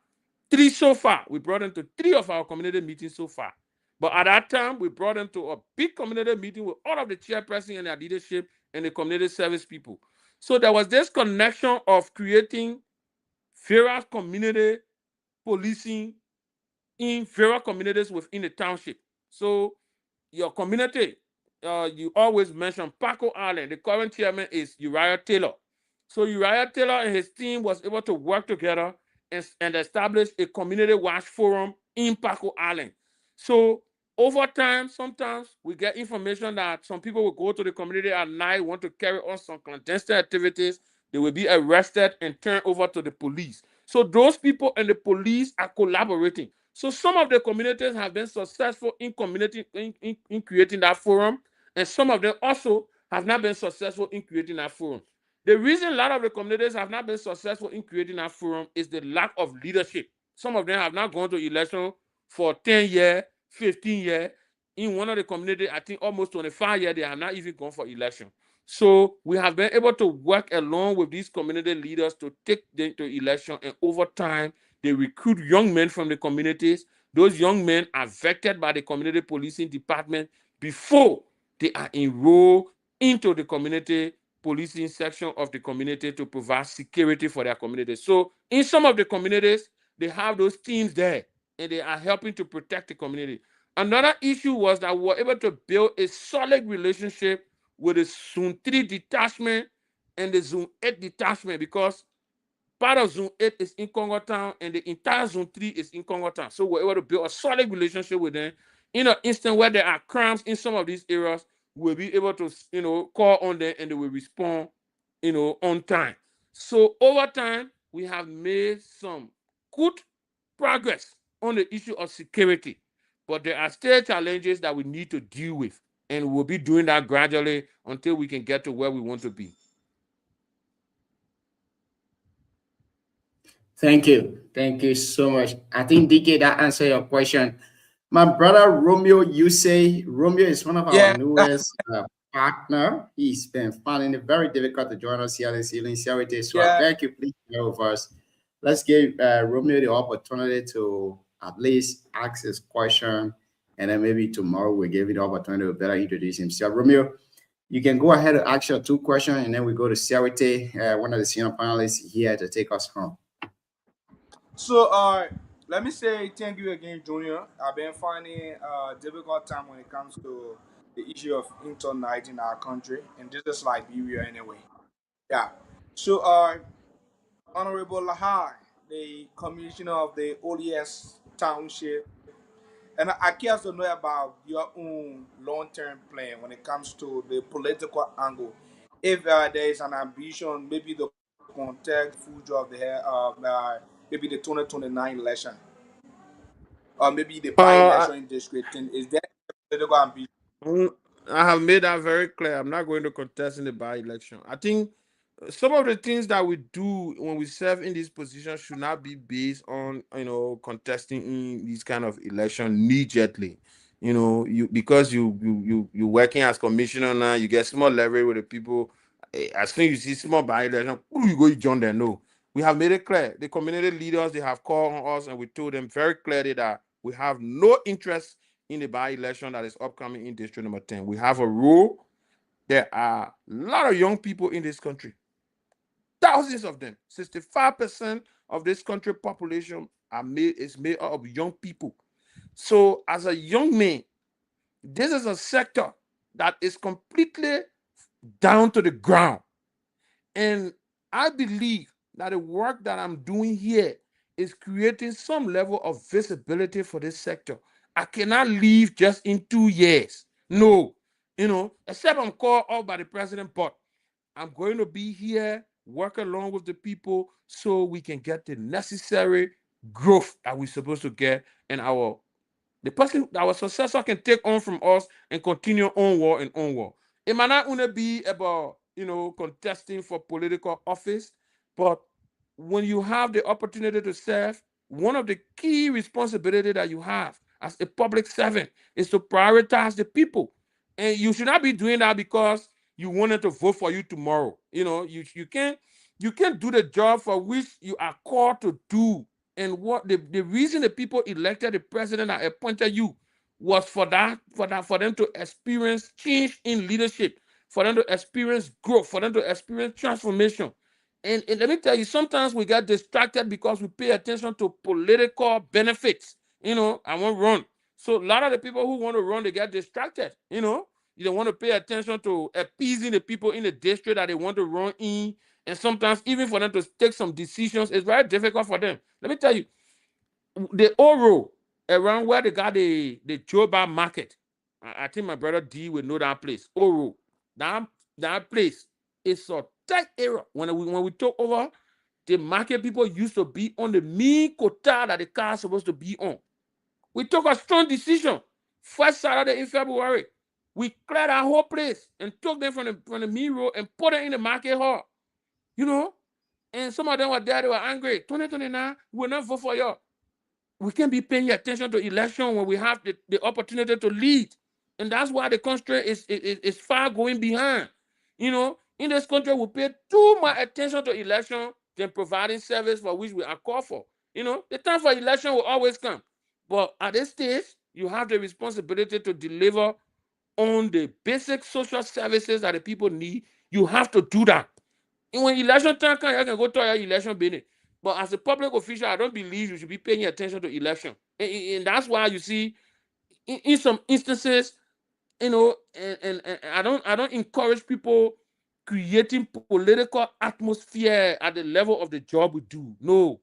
3 so far. We brought them to 3 of our community meetings so far. But at that time, we brought them to a big community meeting with all of the chairperson and their leadership and the community service people. So there was this connection of creating various community policing in various communities within the township. So your community, you always mention Paco Allen. The current chairman is Uriah Taylor. So Uriah Taylor and his team was able to work together and establish a community watch forum in Paco Island. So over time, sometimes we get information that some people will go to the community at night, want to carry on some clandestine activities. They will be arrested and turned over to the police. So those people and the police are collaborating. So some of the communities have been successful in creating that forum, and some of them also have not been successful in creating that forum. The reason a lot of the communities have not been successful in creating that forum is the lack of leadership. Some of them have not gone to election for 10 years, 15 years. In one of the communities, I think almost 25 years, they have not even gone for election. So we have been able to work along with these community leaders to take them to election, and over time, they recruit young men from the communities. Those young men are vetted by the community policing department before they are enrolled into the community policing section of the community to provide security for their community. So in some of the communities, they have those teams there, and they are helping to protect the community. Another issue was that we were able to build a solid relationship with the Zone 3 detachment and the Zone 8 detachment, because Part of Zone 8 is in Congo Town, and the entire Zone 3 is in Congo Town. So we're able to build a solid relationship with them. In an instant where there are crimes in some of these areas, we'll be able to, call on them and they will respond, on time. So over time, we have made some good progress on the issue of security, but there are still challenges that we need to deal with, and we'll be doing that gradually until we can get to where we want to be. Thank you. Thank you so much. I think DK, that answered your question. My brother Romeo, you say Romeo is one of our newest partner. He's been finding it very difficult to join us here this evening. So I beg you, please share with us. Let's give Romeo the opportunity to at least ask his question, and then maybe tomorrow we'll give you the opportunity to better introduce himself. Romeo, you can go ahead and ask your 2 questions, and then we go to Siawite, one of the senior panelists here to take us home. So, let me say thank you again, Junior. I've been finding a difficult time when it comes to the issue of internet in our country, and this is Liberia anyway. Yeah. So, Honorable Lahai, the commissioner of the ODS Township, and I care to know about your own long-term plan when it comes to the political angle. If there is an ambition, maybe the contest future of maybe the 2029 election, or maybe the by-election in district, is there a political ambition? I have made that very clear. I'm not going to contest in the by-election. I think some of the things that we do when we serve in this position should not be based on contesting in these kind of election immediately. Because you working as commissioner now, you get small leverage with the people. As soon as you see small by-election, you go join them. No, we have made it clear. The community leaders, they have called on us, and we told them very clearly that we have no interest in the by-election that is upcoming in district number 10. We have a rule. There are a lot of young people in this country. Thousands of them. 65% of this country population is made up of young people. So as a young man, this is a sector that is completely down to the ground. And I believe that the work that I'm doing here is creating some level of visibility for this sector. I cannot leave just in 2 years. No, except I'm called out by the president, but I'm going to be here, work along with the people so we can get the necessary growth that we're supposed to get, and our successor can take on from us and continue onward and onward. It might not only be about contesting for political office, but when you have the opportunity to serve, one of the key responsibilities that you have as a public servant is to prioritize the people. And you should not be doing that because you wanted to vote for you tomorrow. You can't do the job for which you are called to do. And what the reason the people elected the president that appointed you was for them to experience change in leadership, for them to experience growth, for them to experience transformation. And let me tell you, sometimes we get distracted because we pay attention to political benefits. I won't run. So a lot of the people who want to run, they get distracted. You don't want to pay attention to appeasing the people in the district that they want to run in. And sometimes even for them to take some decisions, it's very difficult for them. Let me tell you, the Oro around where they got the Joba market, I think my brother D will know that place. Oro, that place is a tight area. When we took over, the market people used to be on the main quota that the car is supposed to be on. We took a strong decision. First Saturday in February, we cleared our whole place and took them from the main road and put them in the market hall. And some of them were there, they were angry. 2029, we will not vote for you. We can't be paying attention to election when we have the opportunity to lead. And that's why the country is far going behind. In this country, we pay too much attention to election than providing service for which we are called for. The time for election will always come. But at this stage, you have the responsibility to deliver on the basic social services that the people need. You have to do that. And when election time comes, you can go to your election business. But as a public official, I don't believe you should be paying attention to election. And that's why you see in some instances, and I don't encourage people creating political atmosphere at the level of the job we do. No,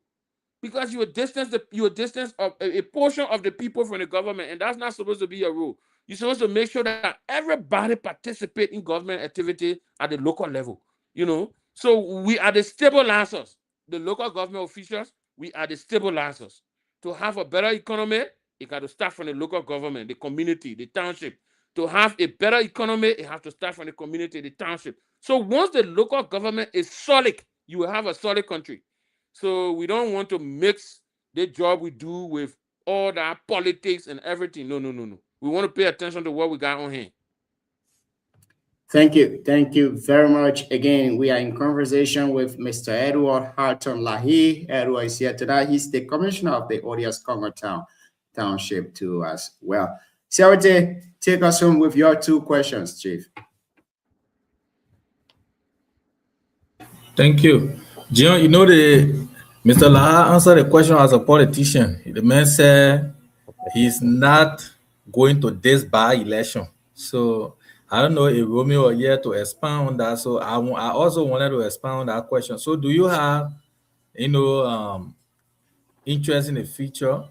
because you distance of a portion of the people from the government, and that's not supposed to be your role. You're supposed to make sure that everybody participate in government activity at the local level. So we are the stabilizers. The local government officials, we are the stabilizers. To have a better economy, it got to start from the local government, the community, the township. To have a better economy, it has to start from the community, the township. So once the local government is solid, you will have a solid country. So we don't want to mix the job we do with all that politics and everything. No. We want to pay attention to what we got on hand. Thank you. Thank you very much. Again, we are in conversation with Mr. Edward Harton Lahi. Edward is here today. He's the commissioner of the Odious Congo Township too as well. Siawate, take us home with your 2 questions, Chief. Thank you. John, Mr. Laha answered the question as a politician. The man said he's not going to this by-election. So I don't know if Romeo is here to expand on that. So I also wanted to expand on that question. So do you have, interest in the future?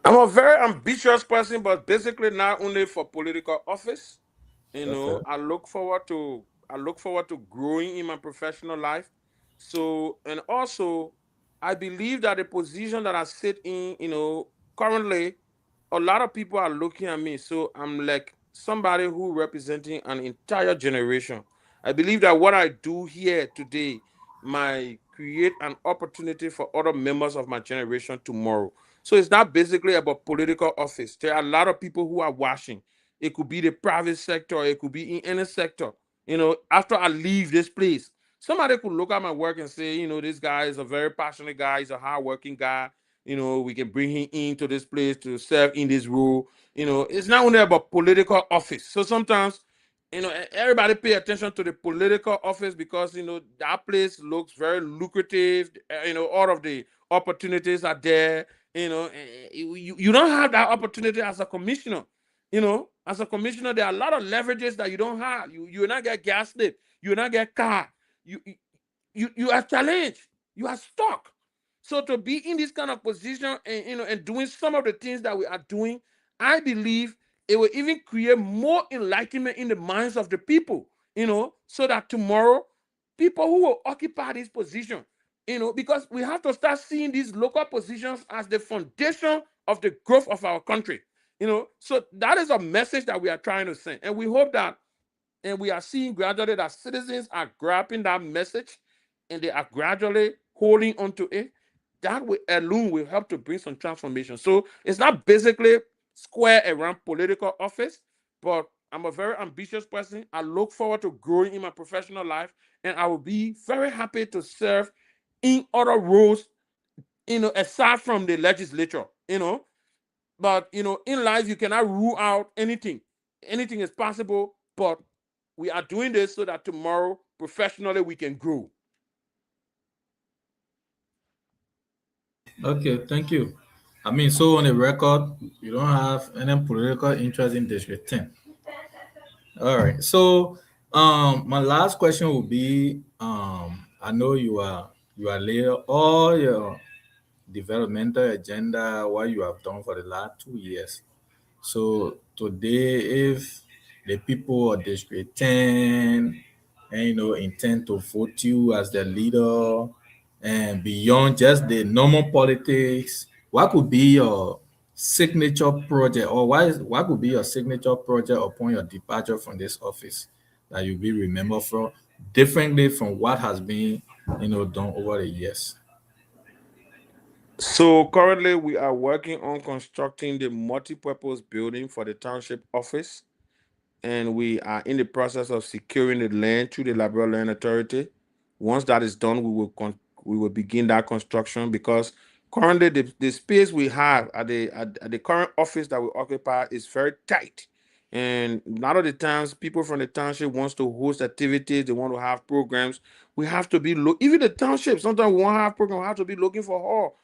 I'm a very ambitious person, but basically not only for political office. Okay. I look forward to growing in my professional life. So, and also, I believe that the position that I sit in, currently, a lot of people are looking at me. So I'm like somebody who representing an entire generation. I believe that what I do here today might create an opportunity for other members of my generation tomorrow. So it's not basically about political office. There are a lot of people who are watching. It could be the private sector, it could be in any sector. After I leave this place, somebody could look at my work and say, this guy is a very passionate guy, he's a hardworking guy. We can bring him into this place to serve in this role. It's not only about political office. So sometimes, everybody pay attention to the political office because, that place looks very lucrative. All of the opportunities are there. You don't have that opportunity as a commissioner. As a commissioner, there are a lot of leverages that you don't have. You will not get gas slip. You will not get car. You are challenged. You are stuck. So to be in this kind of position and doing some of the things that we are doing, I believe it will even create more enlightenment in the minds of the people, so that tomorrow people who will occupy this position, because we have to start seeing these local positions as the foundation of the growth of our country. So that is a message that we are trying to send. And we hope that, and we are seeing gradually that citizens are grabbing that message and they are gradually holding onto it. That alone will help to bring some transformation. So it's not basically square around political office, but I'm a very ambitious person. I look forward to growing in my professional life, and I will be very happy to serve in other roles, aside from the legislature, But, in life, you cannot rule out anything. Anything is possible, but we are doing this so that tomorrow, professionally, we can grow. Okay, thank you. So on the record, you don't have any political interest in District 10. All right. So my last question will be, I know you are later all your developmental agenda, what you have done for the last 2 years. So today, if the people of District 10 intend to vote you as their leader, and beyond just the normal politics, what could be your signature project, or what could be your signature project upon your departure from this office that you'll be remembered for differently from what has been done over the years? So currently, we are working on constructing the multi-purpose building for the township office, and we are in the process of securing the land through the Liberal Land Authority. Once that is done, we will begin that construction, because currently the space we have at the current office that we occupy is very tight. And a lot of the times, people from the township wants to host activities, they want to have programs. We have to be even the township. Sometimes we want to have programs, we have to be looking for hall.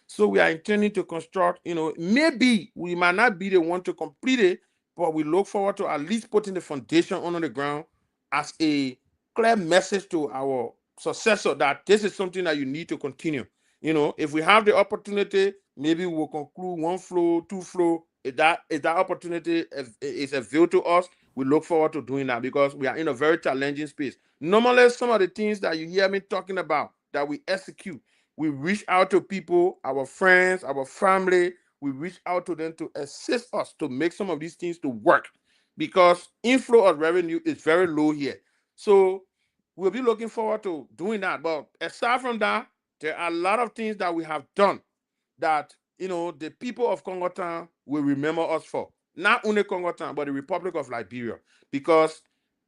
So we are intending to construct. Maybe we might not be the one to complete it, but we look forward to at least putting the foundation on the ground as a clear message to our successor that this is something that you need to continue. You know, if we have the opportunity, maybe we'll conclude 1 flow, 2 flow. If that opportunity is available to us, we look forward to doing that because we are in a very challenging space. Normally, some of the things that you hear me talking about that we execute, we reach out to people, our friends, our family. We reach out to them to assist us to make some of these things to work because inflow of revenue is very low here. So we'll be looking forward to doing that. But aside from that, there are a lot of things that we have done that, you know, the people of Congo Town will remember us for. Not only Congo Town, but the Republic of Liberia. Because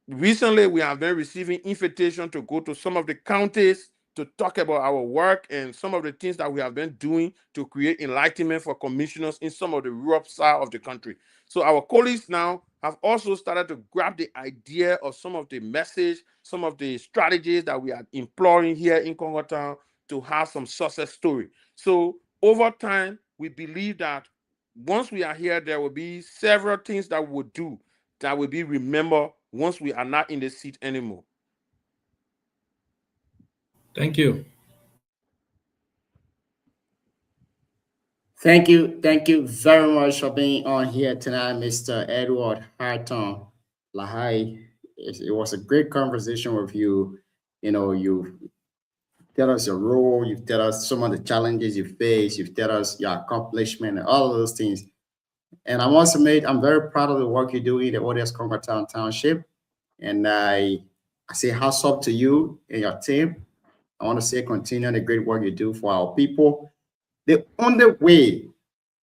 recently we have been receiving invitation to go to some of the counties to talk about our work and some of the things that we have been doing to create enlightenment for commissioners in some of the rural side of the country. So our colleagues now have also started to grab the idea of some of the message, some of the strategies that we are employing here in Congo Town to have some success story. So over time, we believe that once we are here, there will be several things that we will do that will be remembered once we are not in the seat anymore. Thank you. Thank you very much for being on here tonight, Mr. Edward Harton Lahai. It was a great conversation with you. You know, you tell us your role, you've tell us some of the challenges you face, you've tell us your accomplishment and all of those things. And I must admit, I'm very proud of the work you do in the ODS Congo Town Township. And I say hats up to you and your team. I want to say continue the great work you do for our people. The only way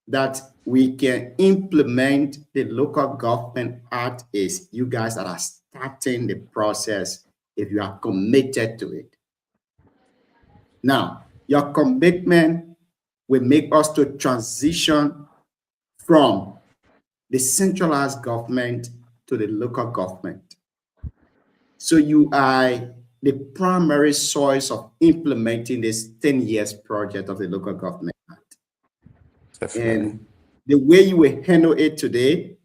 that we can implement the local government act is you guys that are starting the process if you are committed to it. Now, your commitment will make us to transition from the centralized government to the local government. So you are the primary source of implementing this 10 years project of the local government act. Definitely. And the way you will handle it today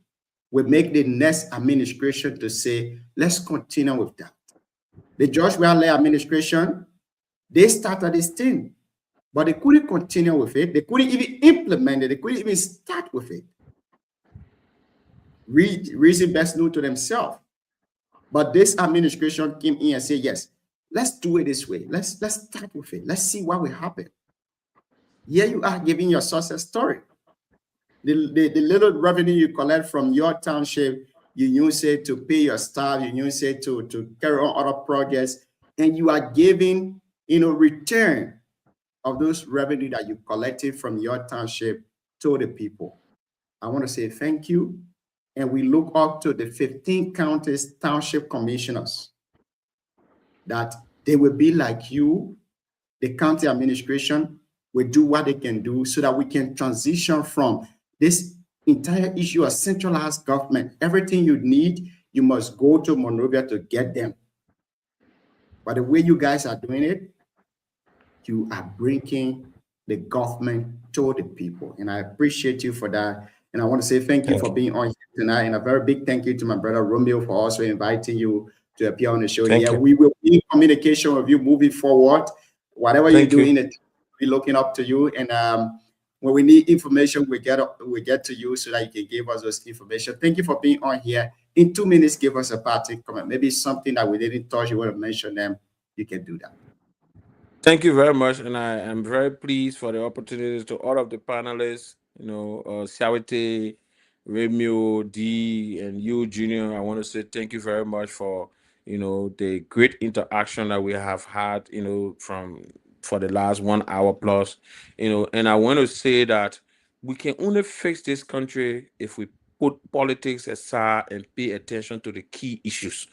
will make the next administration to say, let's continue with that. The George Weah administration, they started this thing, but they couldn't continue with it. They couldn't even implement it. They couldn't even start with it. Reason best known to themselves. But this administration came in and said, yes, let's do it this way. Let's start with it. Let's see what will happen. Here you are giving your success story. The little revenue you collect from your township, you use it to pay your staff, you use it to carry on other projects, and you are giving, return of those revenue that you collected from your township to the people. I want to say thank you. And we look up to the 15 counties township commissioners that they will be like you. The county administration will do what they can do so that we can transition from this entire issue of centralized government. Everything you need, you must go to Monrovia to get them. But the way you guys are doing it, you are bringing the government to the people. And I appreciate you for that. And I want to say thank you for being on here tonight. And a very big thank you to my brother Romeo for also inviting you to appear on the show here. We will be in communication with you moving forward. Whatever you're doing, we'll be looking up to you. And when we need information, we get to you so that you can give us those information. Thank you for being on here. In 2 minutes, give us a parting comment. Maybe something that we didn't touch, you want to mention them, you can do that. Thank you very much. And I am very pleased for the opportunity to all of the panelists, Siawete, Romeo, D, and you, Junior. I want to say thank you very much for, the great interaction that we have had, for the last 1 hour plus, and I want to say that we can only fix this country if we put politics aside and pay attention to the key issues.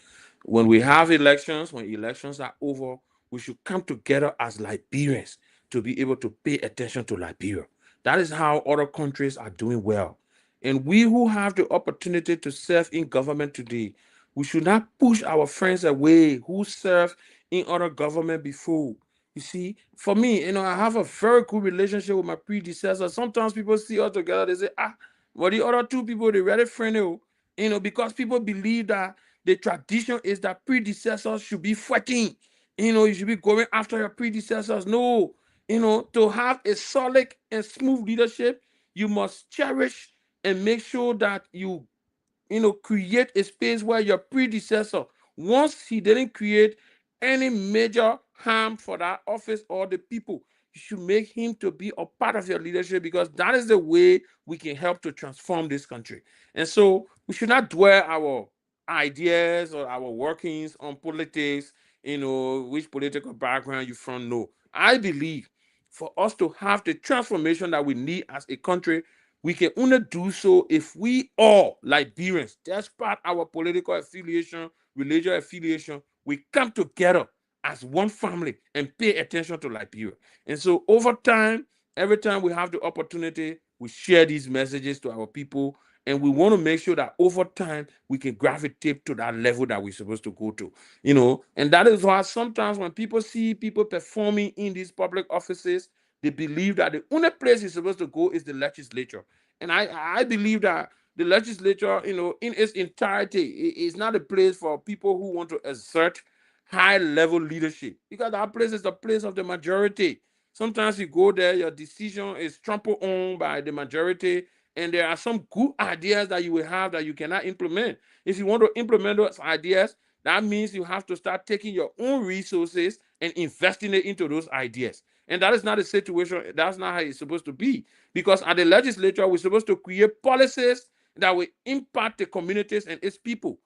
When we have elections, when elections are over, we should come together as Liberians to be able to pay attention to Liberia. That is how other countries are doing well. And we who have the opportunity to serve in government today, we should not push our friends away who served in other government before. You see, for me, I have a very good relationship with my predecessor. Sometimes people see us together, they say, but the other two people, they're really friendly, because people believe that the tradition is that predecessors should be fighting. You should be going after your predecessors. No, to have a solid and smooth leadership, you must cherish and make sure that you create a space where your predecessor, once he didn't create any major harm for that office or the people, you should make him to be a part of your leadership, because that is the way we can help to transform this country. And so we should not dwell our ideas or our workings on politics, which political background you from. No, I believe for us to have the transformation that we need as a country, we can only do so if we all, Liberians, despite our political affiliation, religious affiliation, we come together as one family and pay attention to Liberia. And so over time, every time we have the opportunity, we share these messages to our people, and we want to make sure that over time we can gravitate to that level that we're supposed to go to. And that is why sometimes when people see people performing in these public offices, they believe that the only place you're supposed to go is the legislature. And I believe that the legislature, in its entirety, is not a place for people who want to exert high-level leadership, because that place is the place of the majority. Sometimes you go there, your decision is trampled on by the majority, and there are some good ideas that you will have that you cannot implement. If you want to implement those ideas, that means you have to start taking your own resources and investing it into those ideas. And that is not a situation, that's not how it's supposed to be. Because at the legislature, we're supposed to create policies that will impact the communities and its people.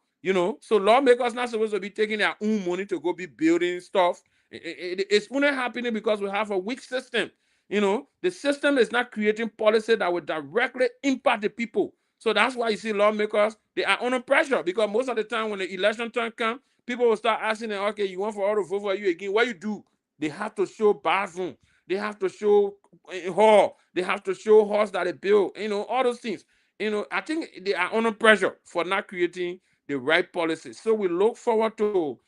So lawmakers not supposed to be taking their own money to go be building stuff. It's only happening because we have a weak system. The system is not creating policy that will directly impact the people. So that's why you see lawmakers, they are under pressure, because most of the time when the election time comes, people will start asking them, okay, you want for all to vote for you again? What you do? They have to show bathroom. They have to show hall. They have to show horse that they build. All those things. I think they are under pressure for not creating the right policies. So we look forward to,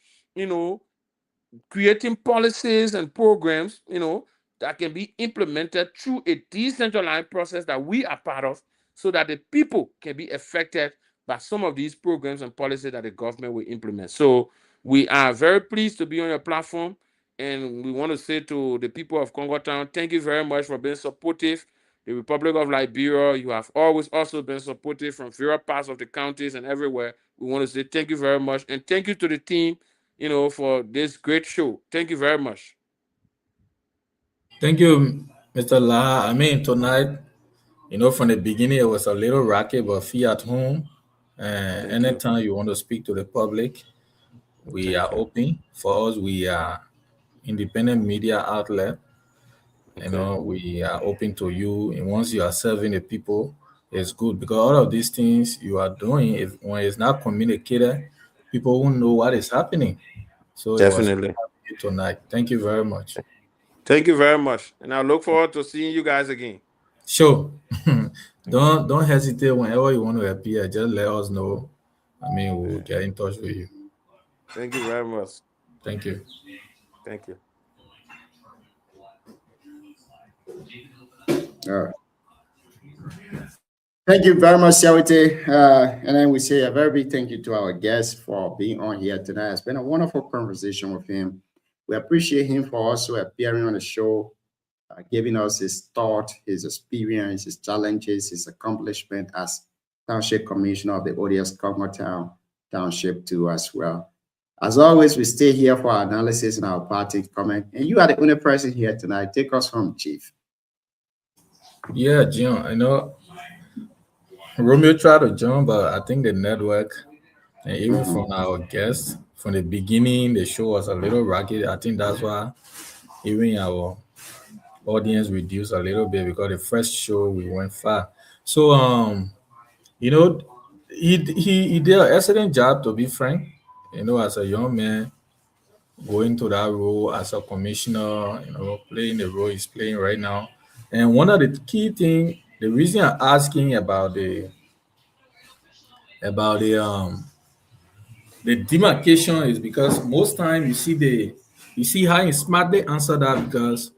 creating policies and programs, that can be implemented through a decentralized process that we are part of, so that the people can be affected by some of these programs and policies that the government will implement. So we are very pleased to be on your platform, and we want to say to the people of Congo Town, thank you very much for being supportive. The Republic of Liberia, you have always also been supportive from various parts of the counties and everywhere. We want to say thank you very much, and thank you to the team, for this great show. Thank you very much. Thank you, Mr. La. I mean, tonight, from the beginning, it was a little rocky, but fee at home. Anytime you want to speak to the public, we are open. For us, we are independent media outlet. We are open to you. And once you are serving the people, it's good, because all of these things you are doing, when it's not communicated, people won't know what is happening. So Definitely. It was tonight. Thank you very much. Thank you very much, and I look forward to seeing you guys again. Sure. Don't hesitate whenever you want to appear. Just let us know. I mean, we'll get in touch with you. Thank you very much. Thank you. Thank you. All right. Thank you very much, Siawate. And then we say a very big thank you to our guest for being on here tonight. It's been a wonderful conversation with him. We appreciate him for also appearing on the show, giving us his thought, his experience, his challenges, his accomplishment as Township Commissioner of the ODS Congo Town Township too as well. As always, we stay here for our analysis and our party comment. And you are the only person here tonight. Take us home, Chief. Yeah, John, I know Romeo tried to join, but I think the network, and even from our guests, from the beginning, the show was a little rocky. I think that's why even our audience reduced a little bit, because the first show we went far. So, he did an excellent job, to be frank. As a young man, going to that role as a commissioner, playing the role he's playing right now. And one of the key things, the reason I'm asking about the demarcation is because most time you see how he smartly answer that, because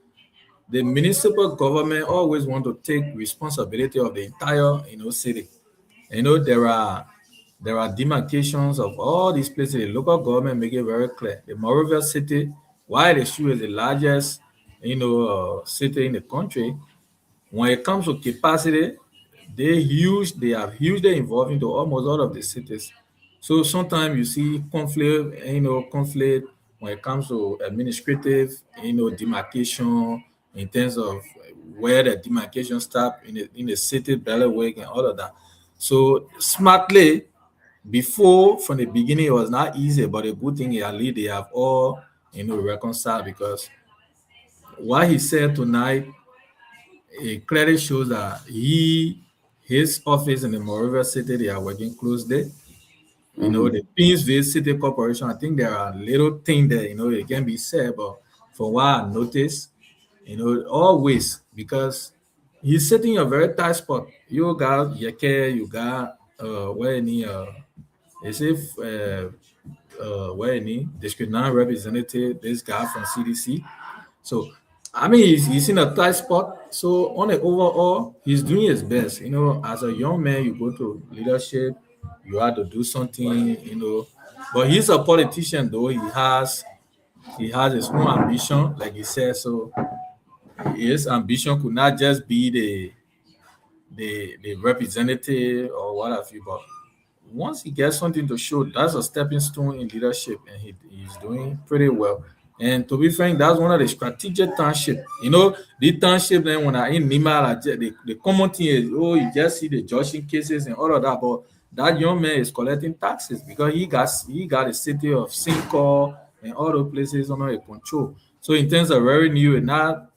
the municipal government always want to take responsibility of the entire city. There are there are demarcations of all these places. The local government make it very clear. The Monrovia city, while the shoe is the largest, city in the country, when it comes to capacity, they are hugely involved into almost all of the cities. So sometimes you see conflict when it comes to administrative, demarcation in terms of where the demarcation stop in the city, bailiwick, and all of that. So smartly, before from the beginning, it was not easy, but the good thing is at least they have all reconciled, because what he said tonight, it clearly shows that his office in the Monrovia city, they are working closely. The Pinsville City Corporation, I think there are little things that it can be said, but for what I noticed, always, because he's sitting in a very tight spot. You got Yeke, you got where any is if where any district non-representative, this guy from CDC. So I mean, he's in a tight spot. So on the overall, he's doing his best. As a young man, you go to leadership, you have to do something. But he's a politician, though. He has his own ambition, like he said. So his ambition could not just be the representative or what have you. But once he gets something to show, that's a stepping stone in leadership, and he's doing pretty well. And to be frank, that's one of the strategic township. The township, then when I in Nima, the common thing is, you just see the judging cases and all of that. But that young man is collecting taxes because he got the city of Sincor and all those places under control. So in terms of revenue, and that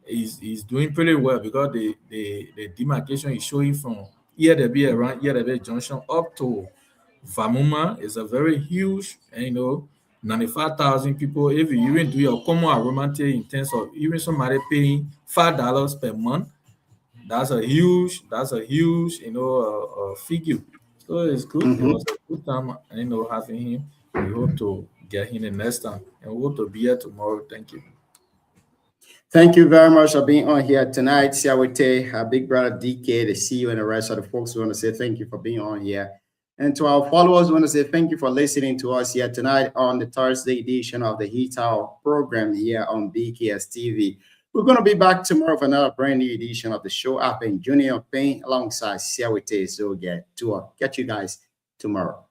he's doing pretty well, because the demarcation is showing from ERDB around ERDB Junction up to Vamuma is a very huge, 95,000 people. If you even do your common arithmetic in terms of even somebody paying $5 per month, that's a huge, figure. So it's good. It was a good time, having him. We hope to get him the next time, and we hope to be here tomorrow. Thank you. Thank you very much for being on here tonight. Siawate, our big brother DK, the CEO, and the rest of the folks. We want to say thank you for being on here. And to our followers, we want to say thank you for listening to us here tonight on the Thursday edition of the Heat Hour program here on BKS TV. We're going to be back tomorrow for another brand new edition of the show. I've been Junior Payne alongside Siawate. So get you guys tomorrow.